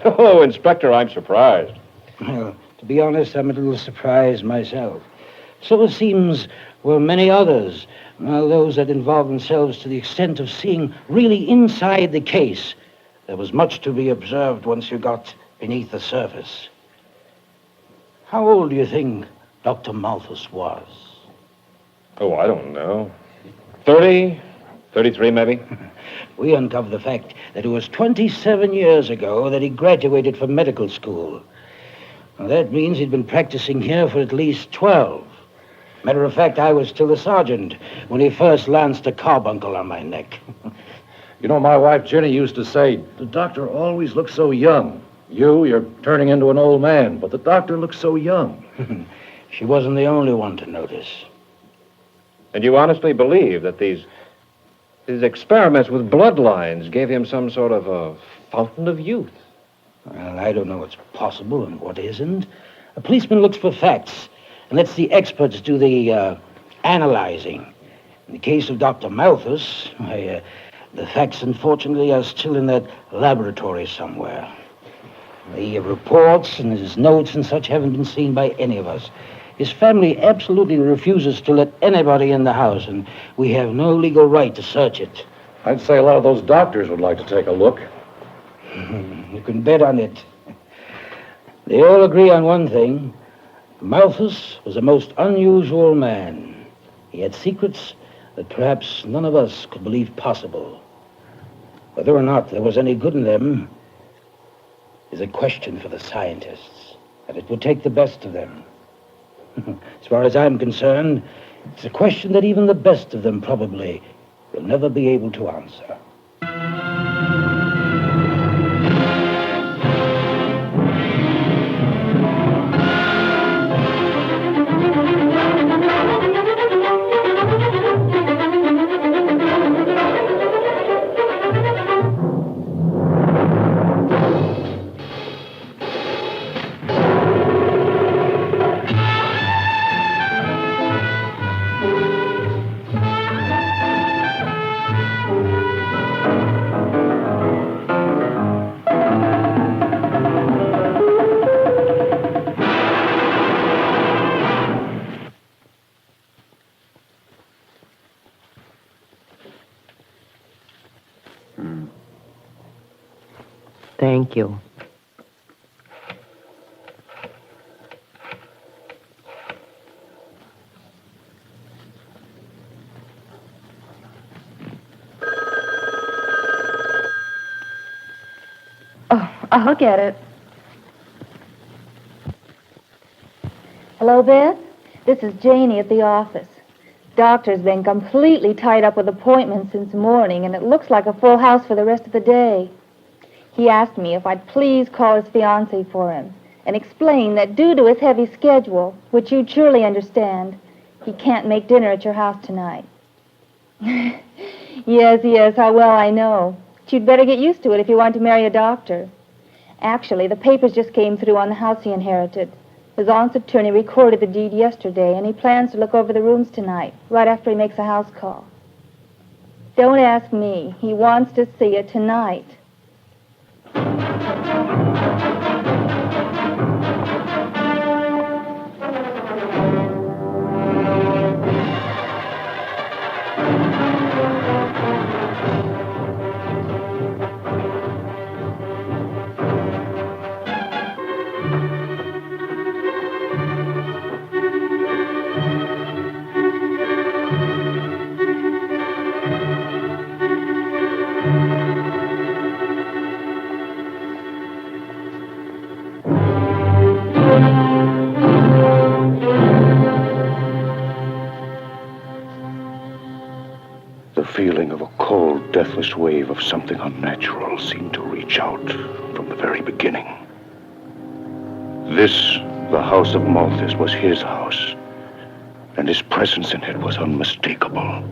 Oh, Inspector, I'm surprised. Well, to be honest, I'm a little surprised myself. So it seems were many others, those that involved themselves to the extent of seeing really inside the case. There was much to be observed once you got beneath the surface. How old do you think Dr. Malthus was? Oh, I don't know. 30, 33 maybe? We uncovered the fact that it was 27 years ago that he graduated from medical school. Now, that means he'd been practicing here for at least 12. Matter of fact, I was still a sergeant when he first lanced a carbuncle on my neck. You know, my wife Jenny used to say, the doctor always looks so young. You're turning into an old man, but the doctor looks so young. She wasn't the only one to notice. And you honestly believe that these experiments with bloodlines gave him some sort of a fountain of youth? Well, I don't know what's possible and what isn't. A policeman looks for facts and lets the experts do the analyzing. In the case of Dr. Malthus, the facts, unfortunately, are still in that laboratory somewhere. The reports and his notes and such haven't been seen by any of us. His family absolutely refuses to let anybody in the house, and we have no legal right to search it. I'd say a lot of those doctors would like to take a look. You can bet on it. They all agree on one thing. Malthus was a most unusual man. He had secrets that perhaps none of us could believe possible. Whether or not there was any good in them is a question for the scientists, and it would take the best of them. As far as I'm concerned, it's a question that even the best of them probably will never be able to answer. Thank you. Oh, I'll get it. Hello, Beth? This is Janie at the office. Doctor's been completely tied up with appointments since morning, and it looks like a full house for the rest of the day. He asked me if I'd please call his fiancée for him and explain that due to his heavy schedule, which you'd surely understand, he can't make dinner at your house tonight. Yes, how well I know. But you'd better get used to it if you want to marry a doctor. Actually, the papers just came through on the house he inherited. His aunt's attorney recorded the deed yesterday, and he plans to look over the rooms tonight, right after he makes a house call. Don't ask me. He wants to see it tonight. Deathless wave of something unnatural seemed to reach out from the very beginning. This, the house of Malthus, was his house, and his presence in it was unmistakable.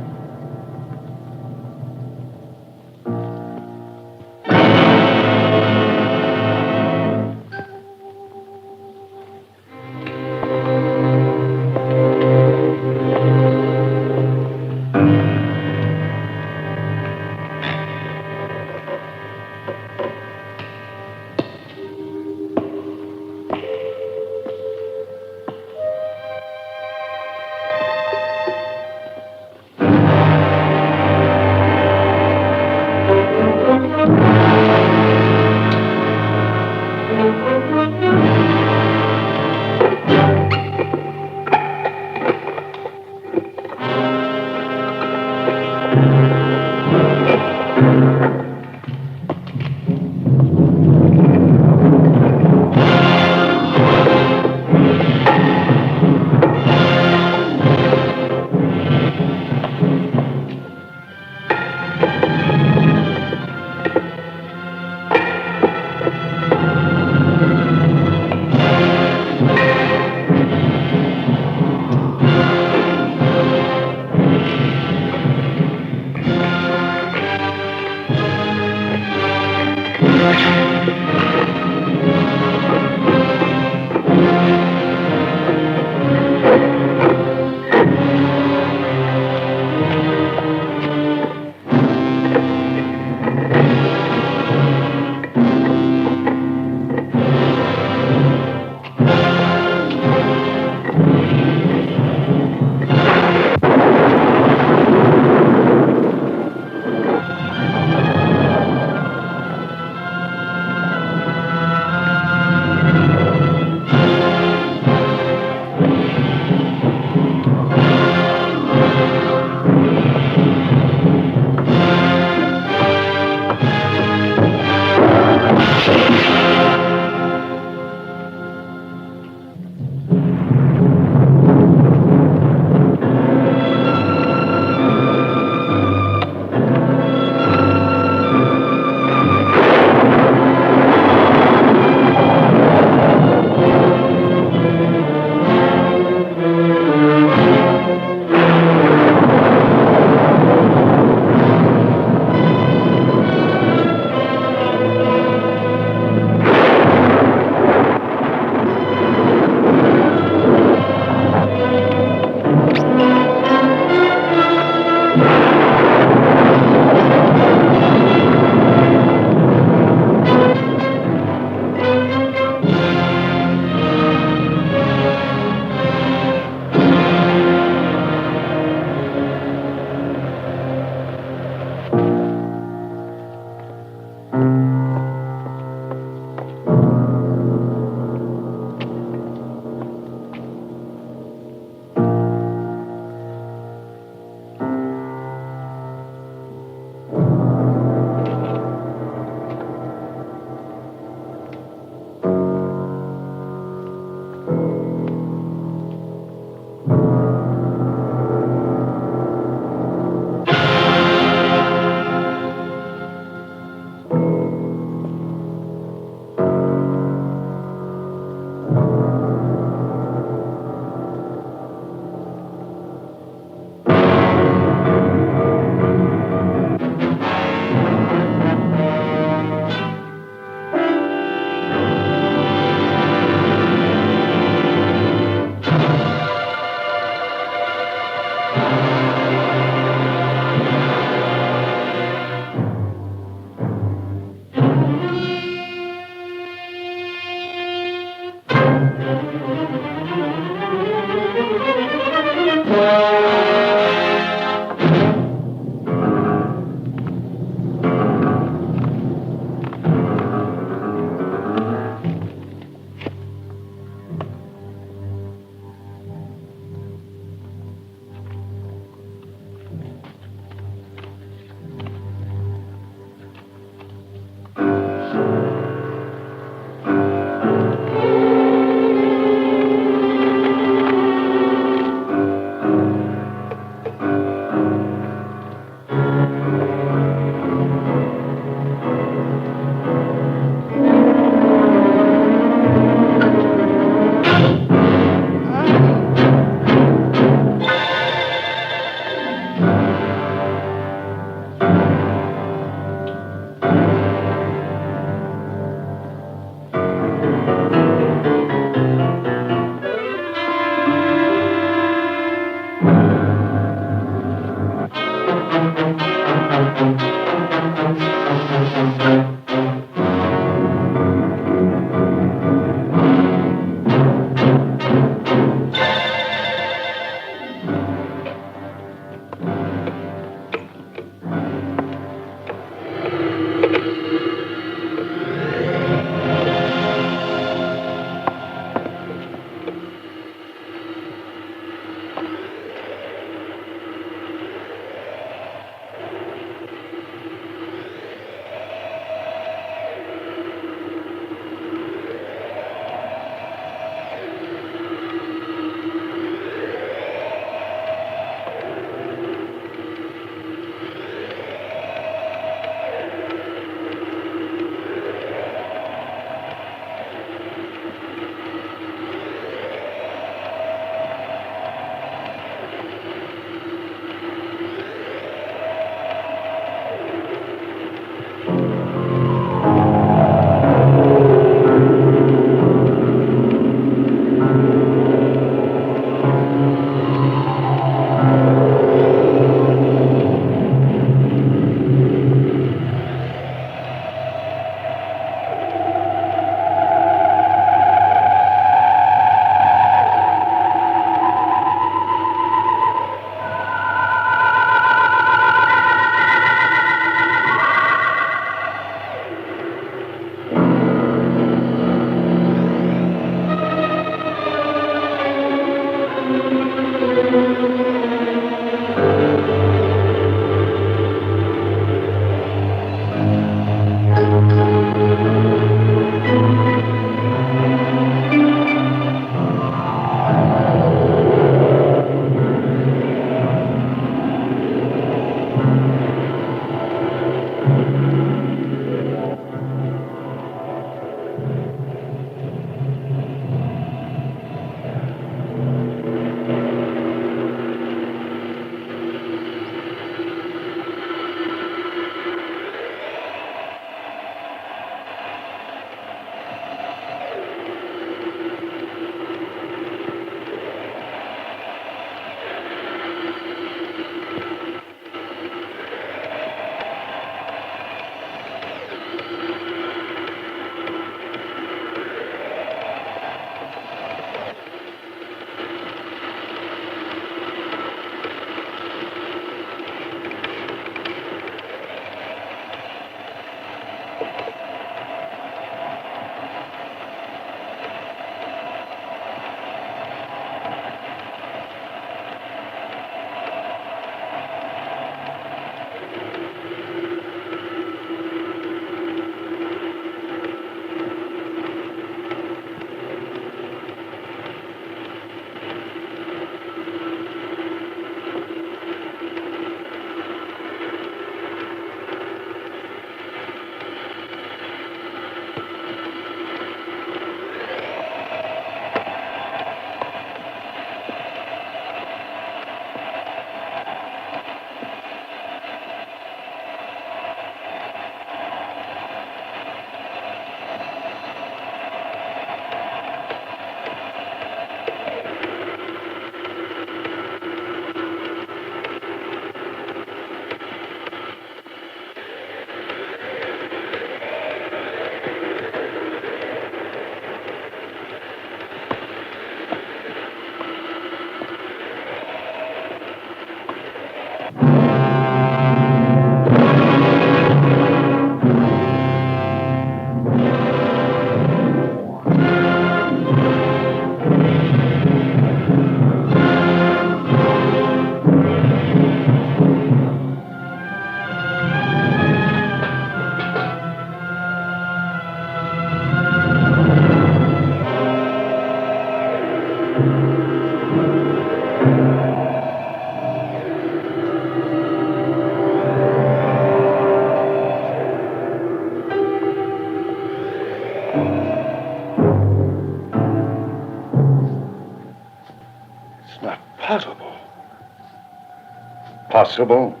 possible?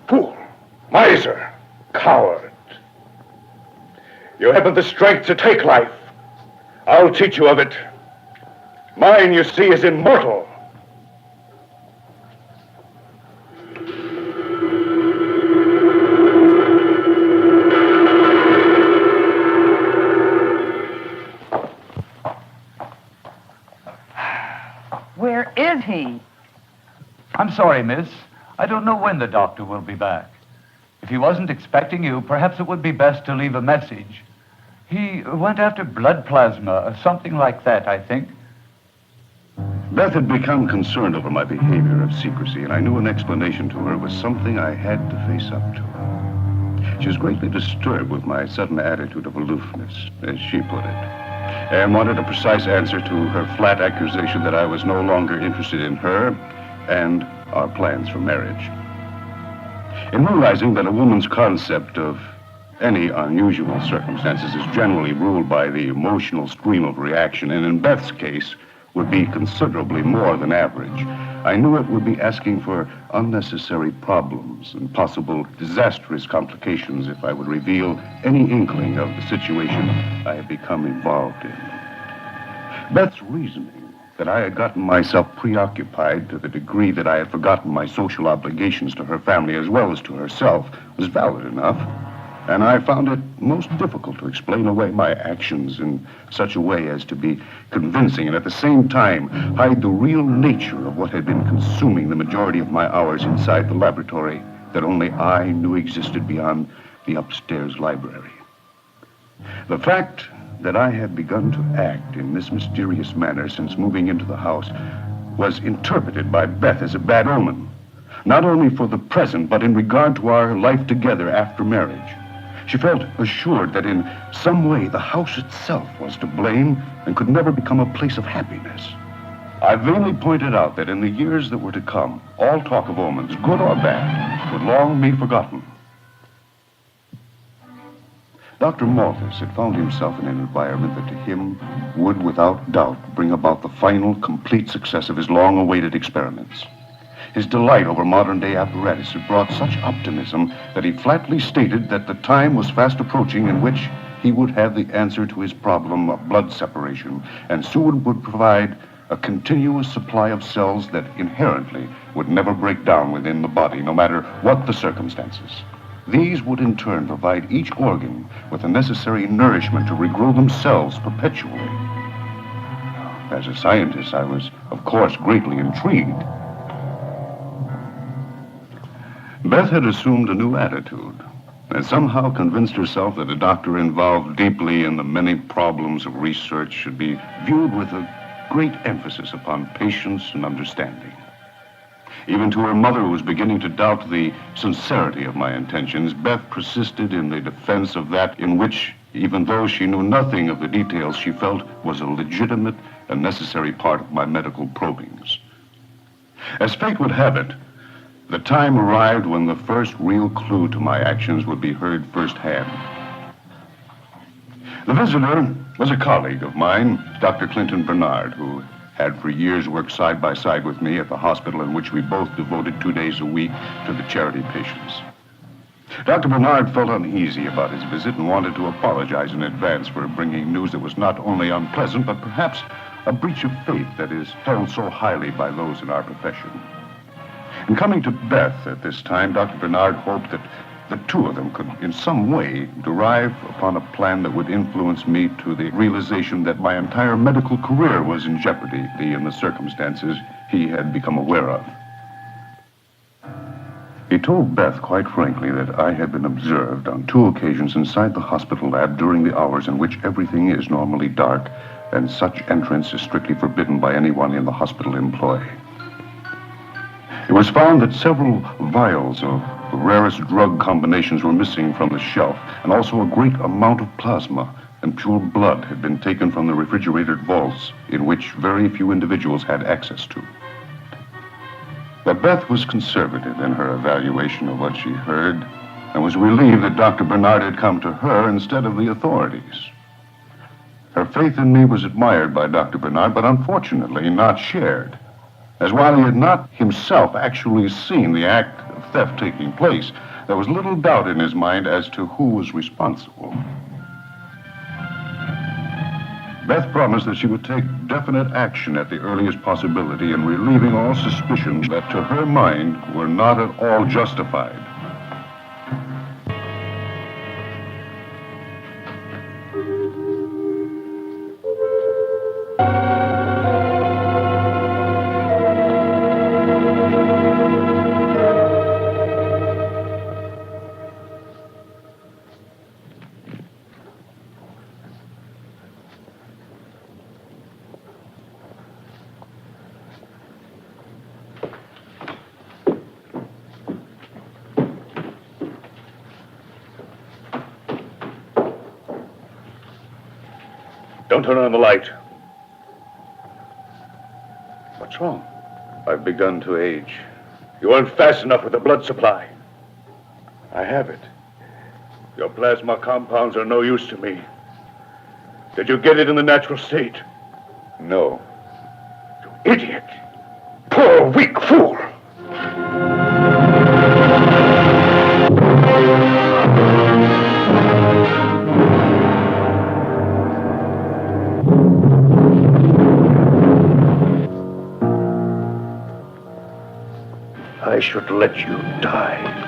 Fool, miser, coward. You haven't the strength to take life. I'll teach you of it. Mine, you see, is immortal. Where is he? I'm sorry, miss. I don't know when the doctor will be back. If he wasn't expecting you, perhaps it would be best to leave a message. He went after blood plasma, something like that, I think. Beth had become concerned over my behavior of secrecy, and I knew an explanation to her was something I had to face up to. She was greatly disturbed with my sudden attitude of aloofness, as she put it, and wanted a precise answer to her flat accusation that I was no longer interested in her and our plans for marriage. In realizing that a woman's concept of any unusual circumstances is generally ruled by the emotional stream of reaction, and in Beth's case would be considerably more than average, I knew it would be asking for unnecessary problems and possible disastrous complications if I would reveal any inkling of the situation I had become involved in. Beth's reasoning that I had gotten myself preoccupied to the degree that I had forgotten my social obligations to her family as well as to herself was valid enough, and I found it most difficult to explain away my actions in such a way as to be convincing and at the same time hide the real nature of what had been consuming the majority of my hours inside the laboratory that only I knew existed beyond the upstairs library. The fact that I had begun to act in this mysterious manner since moving into the house was interpreted by Beth as a bad omen, not only for the present, but in regard to our life together after marriage. She felt assured that in some way the house itself was to blame and could never become a place of happiness. I vainly pointed out that in the years that were to come, all talk of omens, good or bad, would long be forgotten. Dr. Malthus had found himself in an environment that to him would, without doubt, bring about the final, complete success of his long-awaited experiments. His delight over modern-day apparatus had brought such optimism that he flatly stated that the time was fast approaching in which he would have the answer to his problem of blood separation, and soon would provide a continuous supply of cells that inherently would never break down within the body, no matter what the circumstances. These would in turn provide each organ with the necessary nourishment to regrow themselves perpetually. As a scientist, I was, of course, greatly intrigued. Beth had assumed a new attitude and somehow convinced herself that a doctor involved deeply in the many problems of research should be viewed with a great emphasis upon patience and understanding. Even to her mother, who was beginning to doubt the sincerity of my intentions, Beth persisted in the defense of that in which, even though she knew nothing of the details, she felt was a legitimate and necessary part of my medical probings. As fate would have it, the time arrived when the first real clue to my actions would be heard firsthand. The visitor was a colleague of mine, Dr. Clinton Bernard, who had for years worked side by side with me at the hospital in which we both devoted 2 days a week to the charity patients. Dr. Bernard felt uneasy about his visit and wanted to apologize in advance for bringing news that was not only unpleasant, but perhaps a breach of faith that is held so highly by those in our profession. In coming to Beth at this time, Dr. Bernard hoped that the two of them could in some way derive upon a plan that would influence me to the realization that my entire medical career was in jeopardy in the circumstances he had become aware of. He told Beth quite frankly that I had been observed on 2 occasions inside the hospital lab during the hours in which everything is normally dark and such entrance is strictly forbidden by anyone in the hospital employ. It was found that several vials of the rarest drug combinations were missing from the shelf, and also a great amount of plasma and pure blood had been taken from the refrigerated vaults in which very few individuals had access to. But Beth was conservative in her evaluation of what she heard and was relieved that Dr. Bernard had come to her instead of the authorities. Her faith in me was admired by Dr. Bernard, but unfortunately not shared. as while he had not himself actually seen the act of theft taking place, there was little doubt in his mind as to who was responsible. Beth promised that she would take definite action at the earliest possibility in relieving all suspicions that, to her mind, were not at all justified. Don't turn on the light. What's wrong? I've begun to age. You weren't fast enough with the blood supply. I have it. Your plasma compounds are no use to me. Did you get it in the natural state? No. You idiot! Poor, weak fool! I should let you die.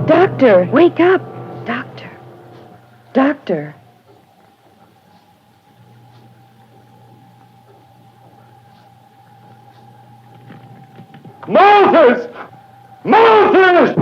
Doctor, wake up! Doctor. Doctor. Moses! Moses!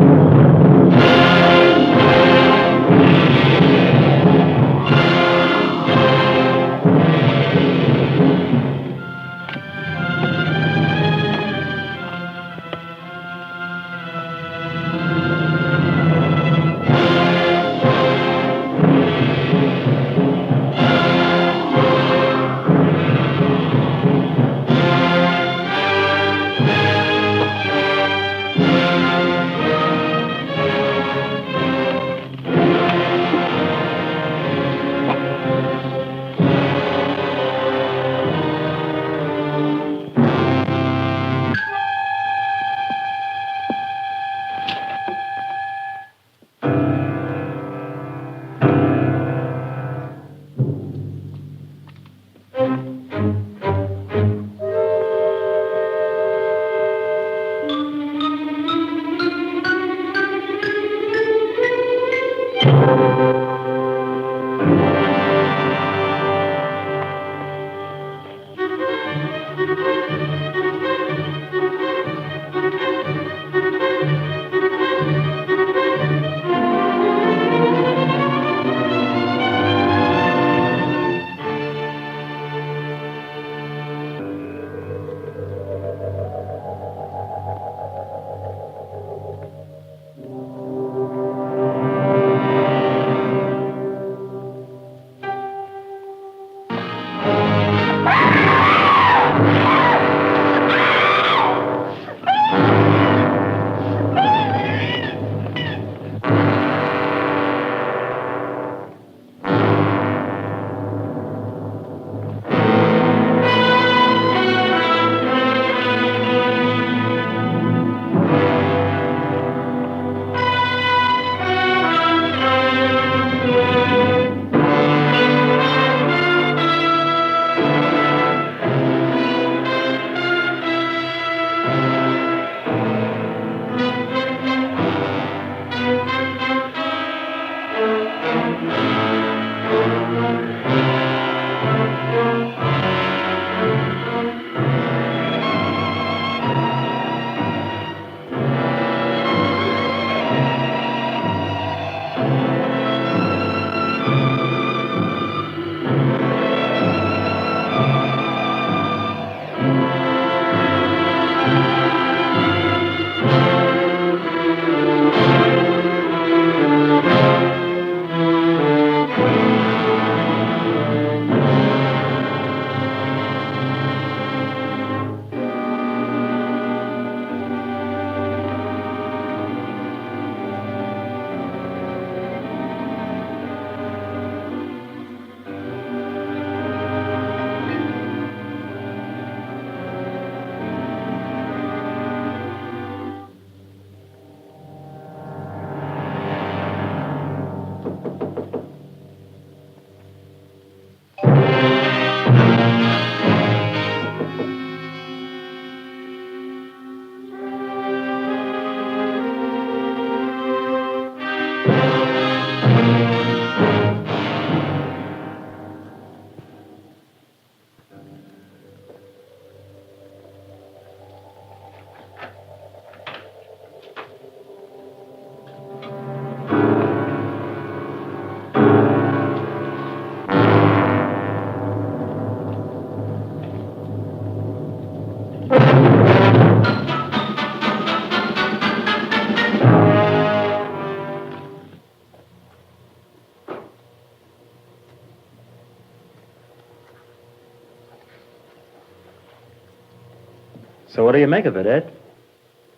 So what do you make of it, Ed?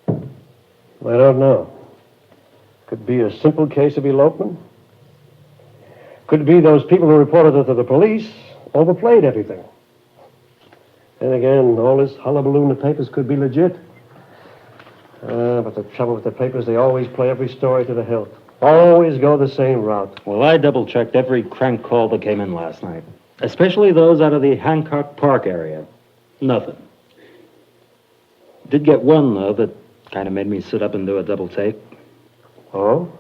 I don't know. Could be a simple case of elopement. Could be those people who reported it to the police overplayed everything. And again, all this hullabaloo in the papers could be legit. But the trouble with the papers, they always play every story to the hilt. Always go the same route. Well, I double-checked every crank call that came in last night, especially those out of the Hancock Park area. Nothing. Did get one, though, that kind of made me sit up and do a double take. Oh?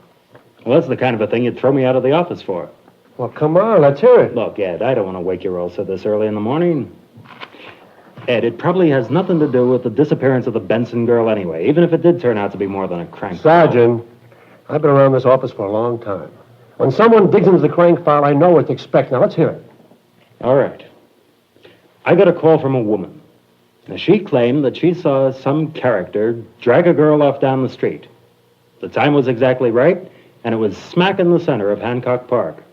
Well, that's the kind of a thing you'd throw me out of the office for. Well, come on, let's hear it. Look, Ed, I don't want to wake your old this early in the morning. Ed, it probably has nothing to do with the disappearance of the Benson girl anyway, even if it did turn out to be more than a crank Sergeant, I've been around this office for a long time. When someone digs into the crank file, I know what to expect. Now, let's hear it. All right. I got a call from a woman. Now, she claimed that she saw some character drag a girl off down the street. The time was exactly right, and it was smack in the center of Hancock Park.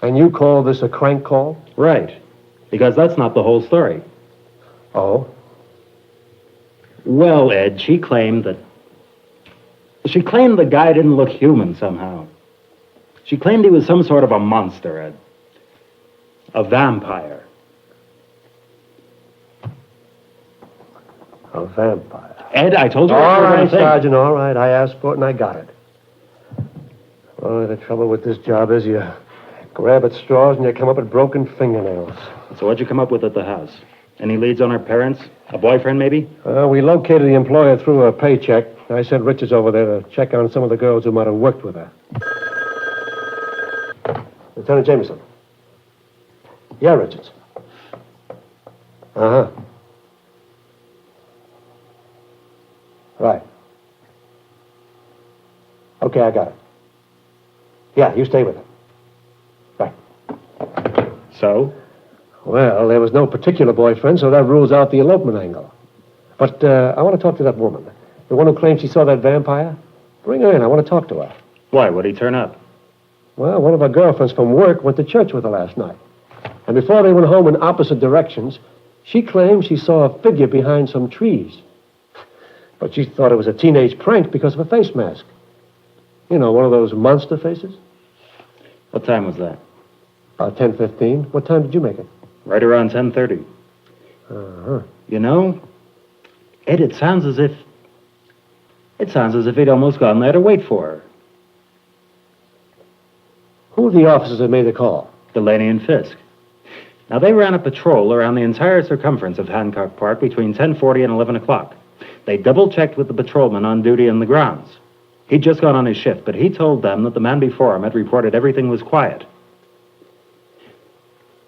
And you call this a crank call? Right, because that's not the whole story. Oh? Well, Ed, she claimed the guy didn't look human somehow. She claimed he was some sort of a monster, Ed. A vampire. A vampire. Ed, I told you all right, Sergeant, all right. I asked for it and I got it. Oh, the trouble with this job is you grab at straws and you come up with broken fingernails. So what'd you come up with at the house? Any leads on her parents? A boyfriend, maybe? We located the employer through a paycheck. I sent Richards over there to check on some of the girls who might have worked with her. Lieutenant Jameson. Yeah, Richards. Uh-huh. Right. Okay, I got it. Yeah, you stay with it. Right. So? Well, there was no particular boyfriend, so that rules out the elopement angle. But I want to talk to that woman. The one who claims she saw that vampire. Bring her in. I want to talk to her. Why? Would he turn up? Well, one of her girlfriends from work went to church with her last night. And before they went home in opposite directions, she claimed she saw a figure behind some trees. But she thought it was a teenage prank because of a face mask. You know, one of those monster faces. What time was that? About 10:15. What time did you make it? Right around 10:30. Uh-huh. You know, Ed, it sounds as if he'd almost gone there to wait for her. Who are the officers that made the call? Delaney and Fisk. Now, they ran a patrol around the entire circumference of Hancock Park between 10:40 and 11 o'clock. They double-checked with the patrolman on duty in the grounds. He'd just gone on his shift, but he told them that the man before him had reported everything was quiet.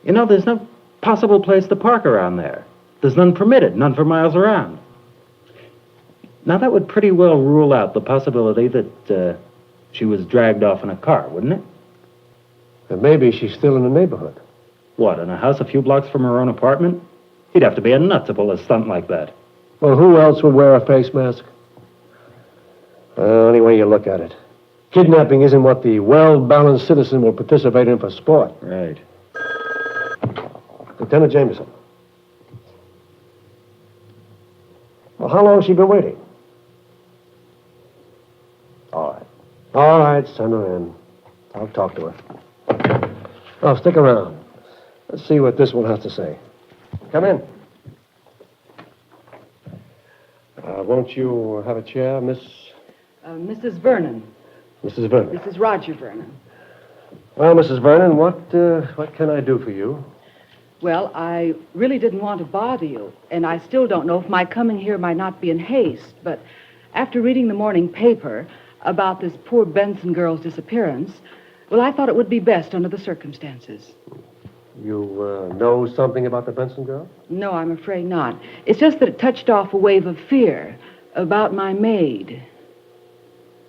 You know, there's no possible place to park around there. There's none permitted, none for miles around. Now, that would pretty well rule out the possibility that she was dragged off in a car, wouldn't it? And maybe she's still in the neighborhood. What, in a house a few blocks from her own apartment? He'd have to be a nut to pull a stunt like that. Well, who else would wear a face mask? Any way you look at it. Kidnapping isn't what the well-balanced citizen will participate in for sport. Right. Lieutenant Jameson. Well, how long has she been waiting? All right. All right, send her in. I'll talk to her. Oh, stick around. Let's see what this one has to say. Come in. Won't you have a chair, Miss... Mrs. Vernon. Mrs. Vernon. This is Roger Vernon. Well, Mrs. Vernon, what can I do for you? Well, I really didn't want to bother you, and I still don't know if my coming here might not be in haste, but after reading the morning paper about this poor Benson girl's disappearance, well, I thought it would be best under the circumstances. You know something about the Benson girl? No, I'm afraid not. It's just that it touched off a wave of fear about my maid.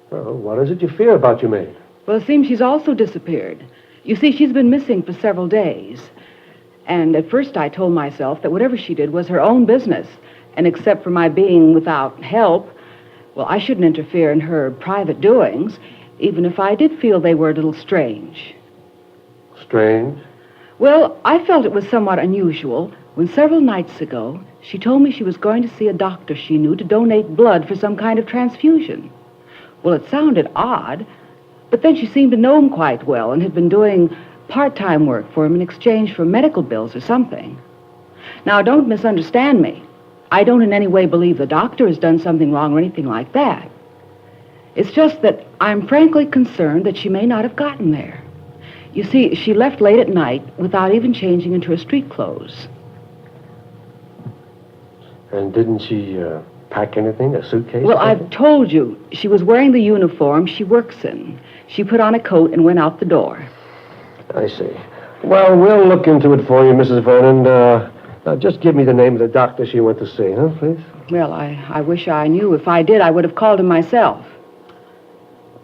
Well, what is it you fear about your maid? Well, it seems she's also disappeared. You see, she's been missing for several days. And at first I told myself that whatever she did was her own business. And except for my being without help, well, I shouldn't interfere in her private doings, even if I did feel they were a little strange. Strange? Well, I felt it was somewhat unusual when several nights ago she told me she was going to see a doctor she knew to donate blood for some kind of transfusion. Well, it sounded odd, but then she seemed to know him quite well and had been doing part-time work for him in exchange for medical bills or something. Now, don't misunderstand me. I don't in any way believe the doctor has done something wrong or anything like that. It's just that I'm frankly concerned that she may not have gotten there. You see, she left late at night without even changing into her street clothes. And didn't she pack anything, a suitcase? Well, I've told you, she was wearing the uniform she works in. She put on a coat and went out the door. I see. Well, we'll look into it for you, Mrs. Vernon. Now, just give me the name of the doctor she went to see, huh, please? Well, I wish I knew. If I did, I would have called him myself.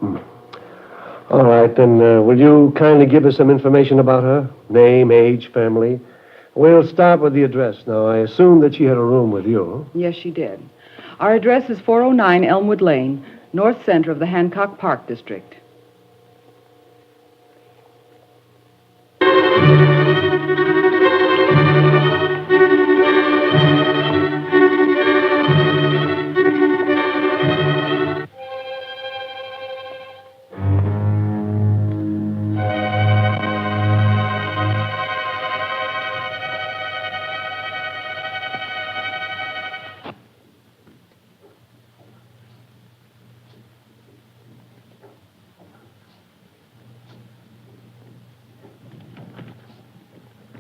All right, then, will you kindly give us some information about her? Name, age, family? We'll start with the address. Now, I assume that she had a room with you. Yes, she did. Our address is 409 Elmwood Lane, north center of the Hancock Park District.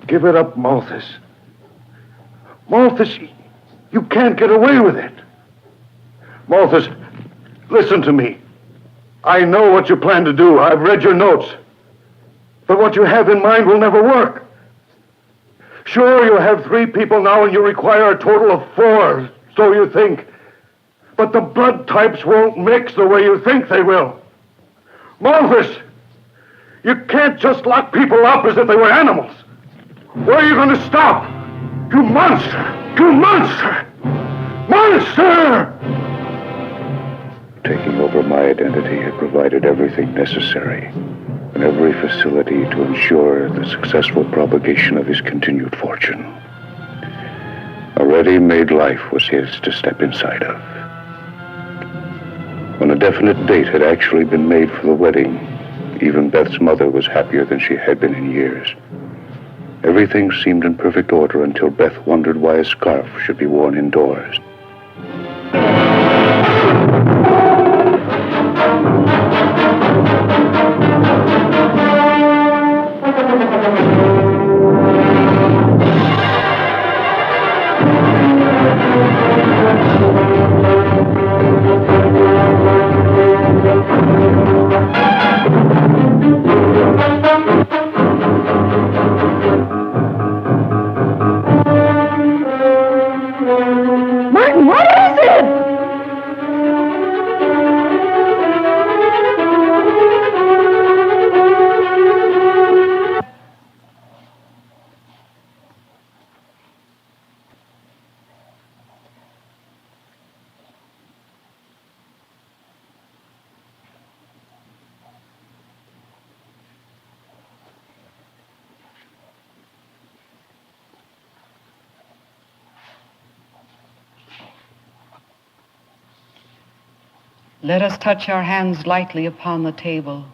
Give it up, Malthus. Malthus, you can't get away with it. Malthus, listen to me. I know what you plan to do. I've read your notes. But what you have in mind will never work. Sure, you have 3 people now and you require a total of 4, so you think. But the blood types won't mix the way you think they will. Malthus, you can't just lock people up as if they were animals. Where are you going to stop? You monster! You monster! Monster! Taking over my identity had provided everything necessary and every facility to ensure the successful propagation of his continued fortune. A ready-made life was his to step inside of. When a definite date had actually been made for the wedding, even Beth's mother was happier than she had been in years. Everything seemed in perfect order until Beth wondered why a scarf should be worn indoors. Let us touch our hands lightly upon the table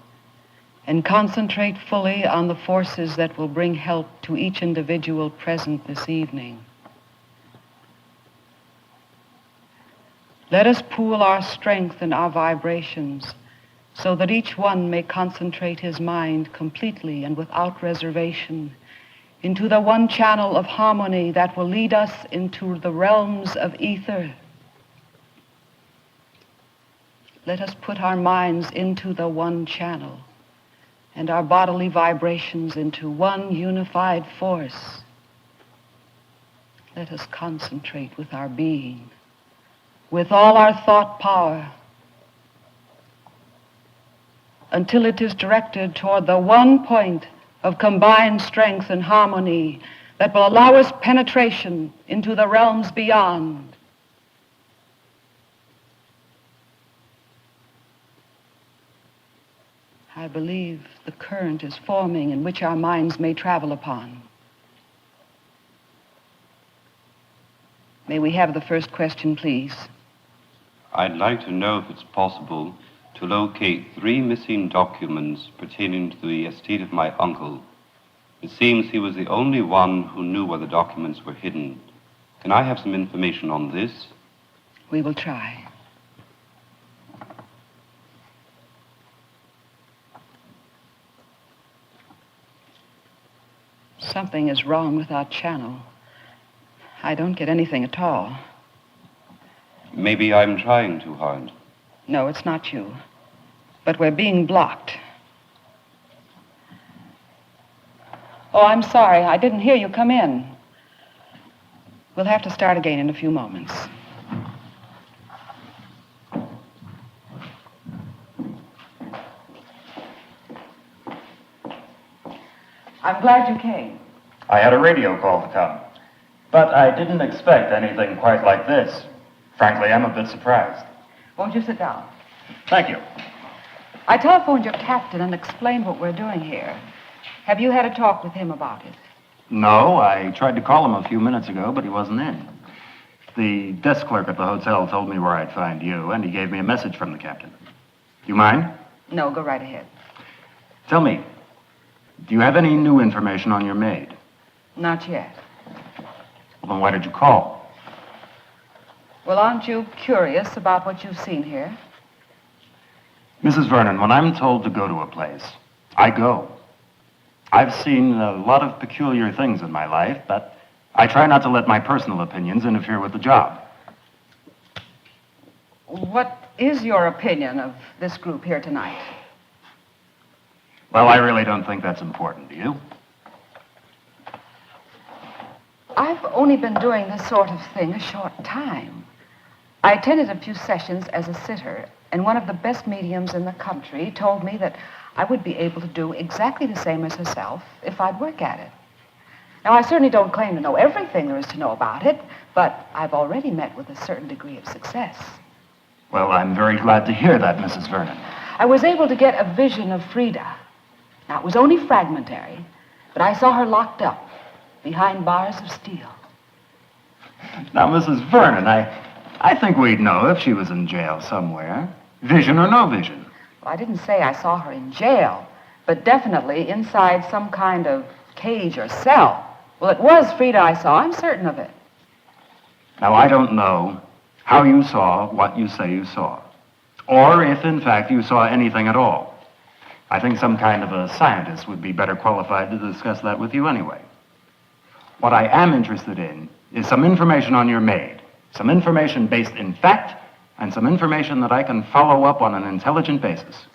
and concentrate fully on the forces that will bring help to each individual present this evening. Let us pool our strength and our vibrations so that each one may concentrate his mind completely and without reservation into the one channel of harmony that will lead us into the realms of ether. Let us put our minds into the one channel and our bodily vibrations into one unified force. Let us concentrate with our being, with all our thought power, until it is directed toward the one point of combined strength and harmony that will allow us penetration into the realms beyond. I believe the current is forming in which our minds may travel upon. May we have the first question, please? I'd like to know if it's possible to locate 3 missing documents pertaining to the estate of my uncle. It seems he was the only one who knew where the documents were hidden. Can I have some information on this? We will try. Something is wrong with our channel. I don't get anything at all. Maybe I'm trying too hard. No, it's not you. But we're being blocked. Oh, I'm sorry. I didn't hear you come in. We'll have to start again in a few moments. I'm glad you came. I had a radio call to come, but I didn't expect anything quite like this. Frankly, I'm a bit surprised. Won't you sit down? Thank you. I telephoned your captain and explained what we're doing here. Have you had a talk with him about it? No, I tried to call him a few minutes ago, but he wasn't in. The desk clerk at the hotel told me where I'd find you, and he gave me a message from the captain. Do you mind? No, go right ahead. Tell me, do you have any new information on your maid? Not yet. Well, then why did you call? Well, aren't you curious about what you've seen here? Mrs. Vernon, when I'm told to go to a place, I go. I've seen a lot of peculiar things in my life, but I try not to let my personal opinions interfere with the job. What is your opinion of this group here tonight? Well, I really don't think that's important, do you? I've only been doing this sort of thing a short time. I attended a few sessions as a sitter, and one of the best mediums in the country told me that I would be able to do exactly the same as herself if I'd work at it. Now, I certainly don't claim to know everything there is to know about it, but I've already met with a certain degree of success. Well, I'm very glad to hear that, Mrs. Vernon. I was able to get a vision of Frida. Now, it was only fragmentary, but I saw her locked up behind bars of steel. Now, Mrs. Vernon, I think we'd know if she was in jail somewhere. Vision or no vision. Well, I didn't say I saw her in jail, but definitely inside some kind of cage or cell. Well, it was Frida I saw. I'm certain of it. Now, I don't know how you saw what you say you saw, or if, in fact, you saw anything at all. I think some kind of a scientist would be better qualified to discuss that with you anyway. What I am interested in is some information on your maid, some information based in fact, and some information that I can follow up on an intelligent basis.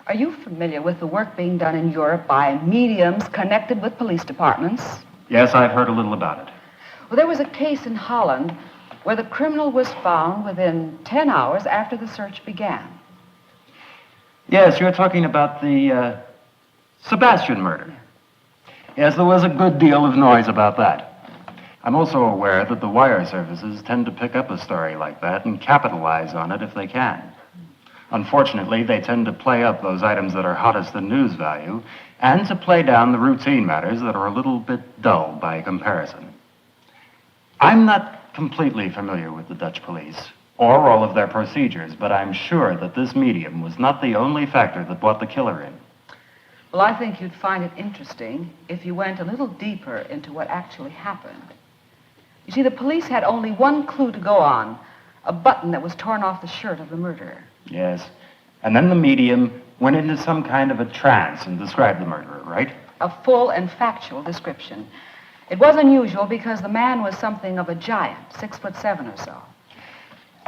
Are you familiar with the work being done in Europe by mediums connected with police departments? Yes, I've heard a little about it. Well, there was a case in Holland where the criminal was found within 10 hours after the search began. Yes, you're talking about the Sebastian murder. Yes, there was a good deal of noise about that. I'm also aware that the wire services tend to pick up a story like that and capitalize on it if they can. Unfortunately, they tend to play up those items that are hottest in news value and to play down the routine matters that are a little bit dull by comparison. I'm not completely familiar with the Dutch police or all of their procedures, but I'm sure that this medium was not the only factor that brought the killer in. Well, I think you'd find it interesting if you went a little deeper into what actually happened. You see, the police had only one clue to go on, a button that was torn off the shirt of the murderer. Yes. And then the medium went into some kind of a trance and described the murderer, right? A full and factual description. It was unusual because the man was something of a giant, 6'7" or so.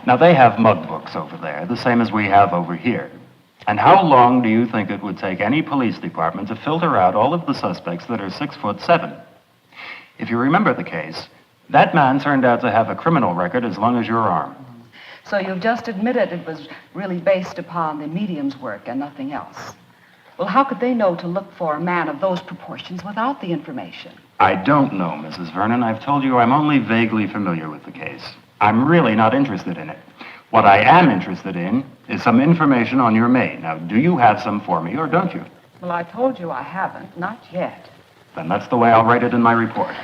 Now, they have mug books over there, the same as we have over here. And how long do you think it would take any police department to filter out all of the suspects that are 6'7"? If you remember the case, that man turned out to have a criminal record as long as your arm. So you've just admitted it was really based upon the medium's work and nothing else. Well, how could they know to look for a man of those proportions without the information? I don't know, Mrs. Vernon. I've told you I'm only vaguely familiar with the case. I'm really not interested in it. What I am interested in is some information on your maid. Now, do you have some for me, or don't you? Well, I told you I haven't. Not yet. Then that's the way I'll write it in my report.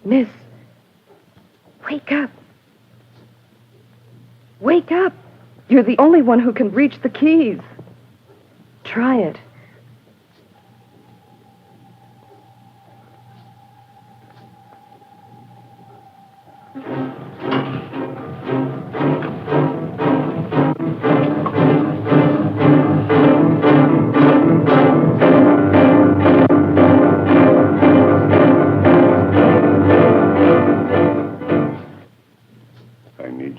Miss, wake up. Wake up. You're the only one who can reach the keys. Try it.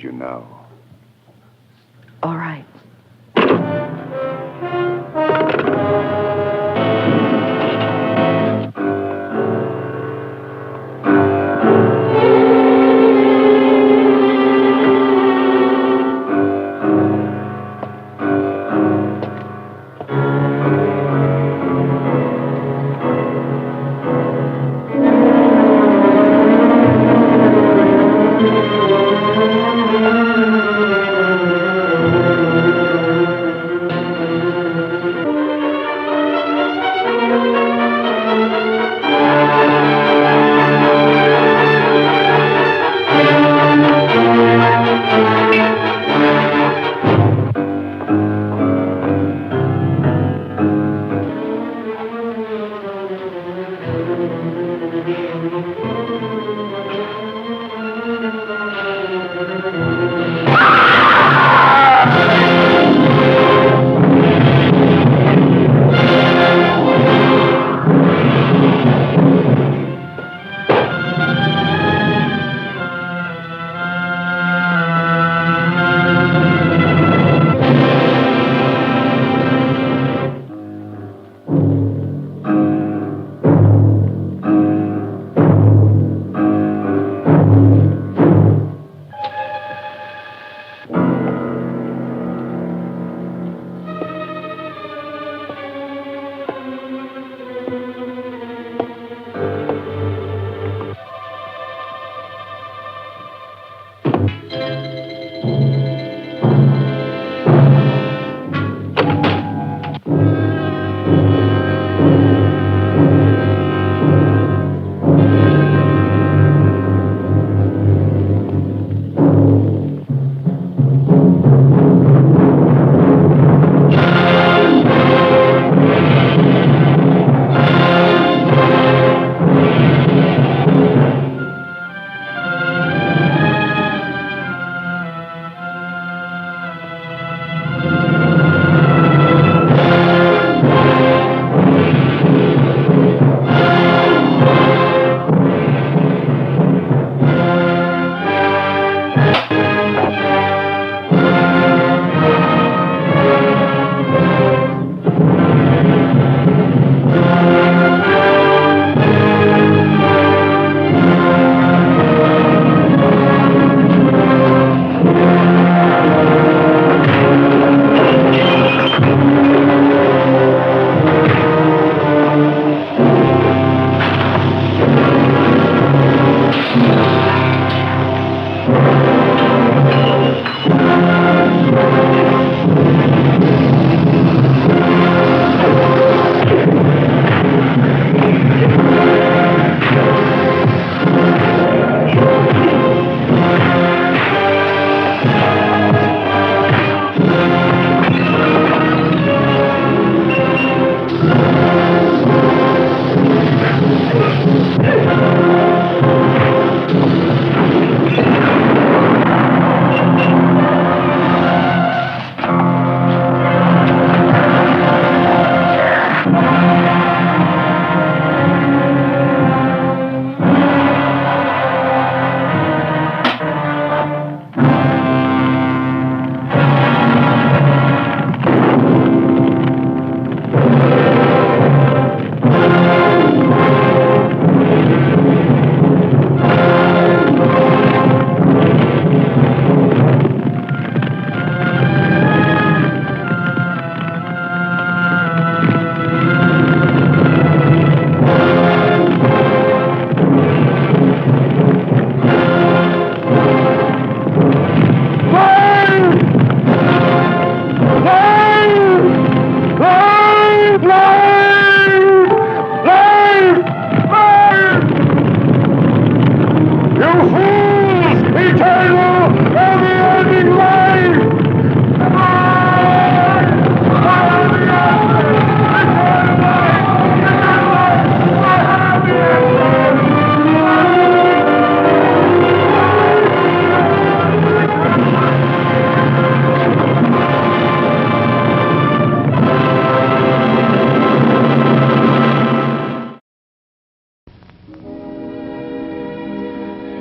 You now. All right.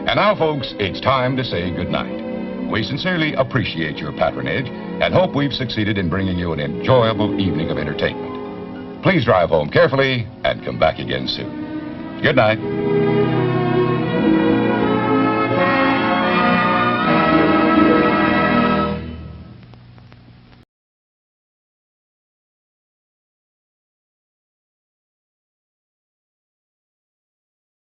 And now, folks, it's time to say goodnight. We sincerely appreciate your patronage and hope we've succeeded in bringing you an enjoyable evening of entertainment. Please drive home carefully and come back again soon. Good night.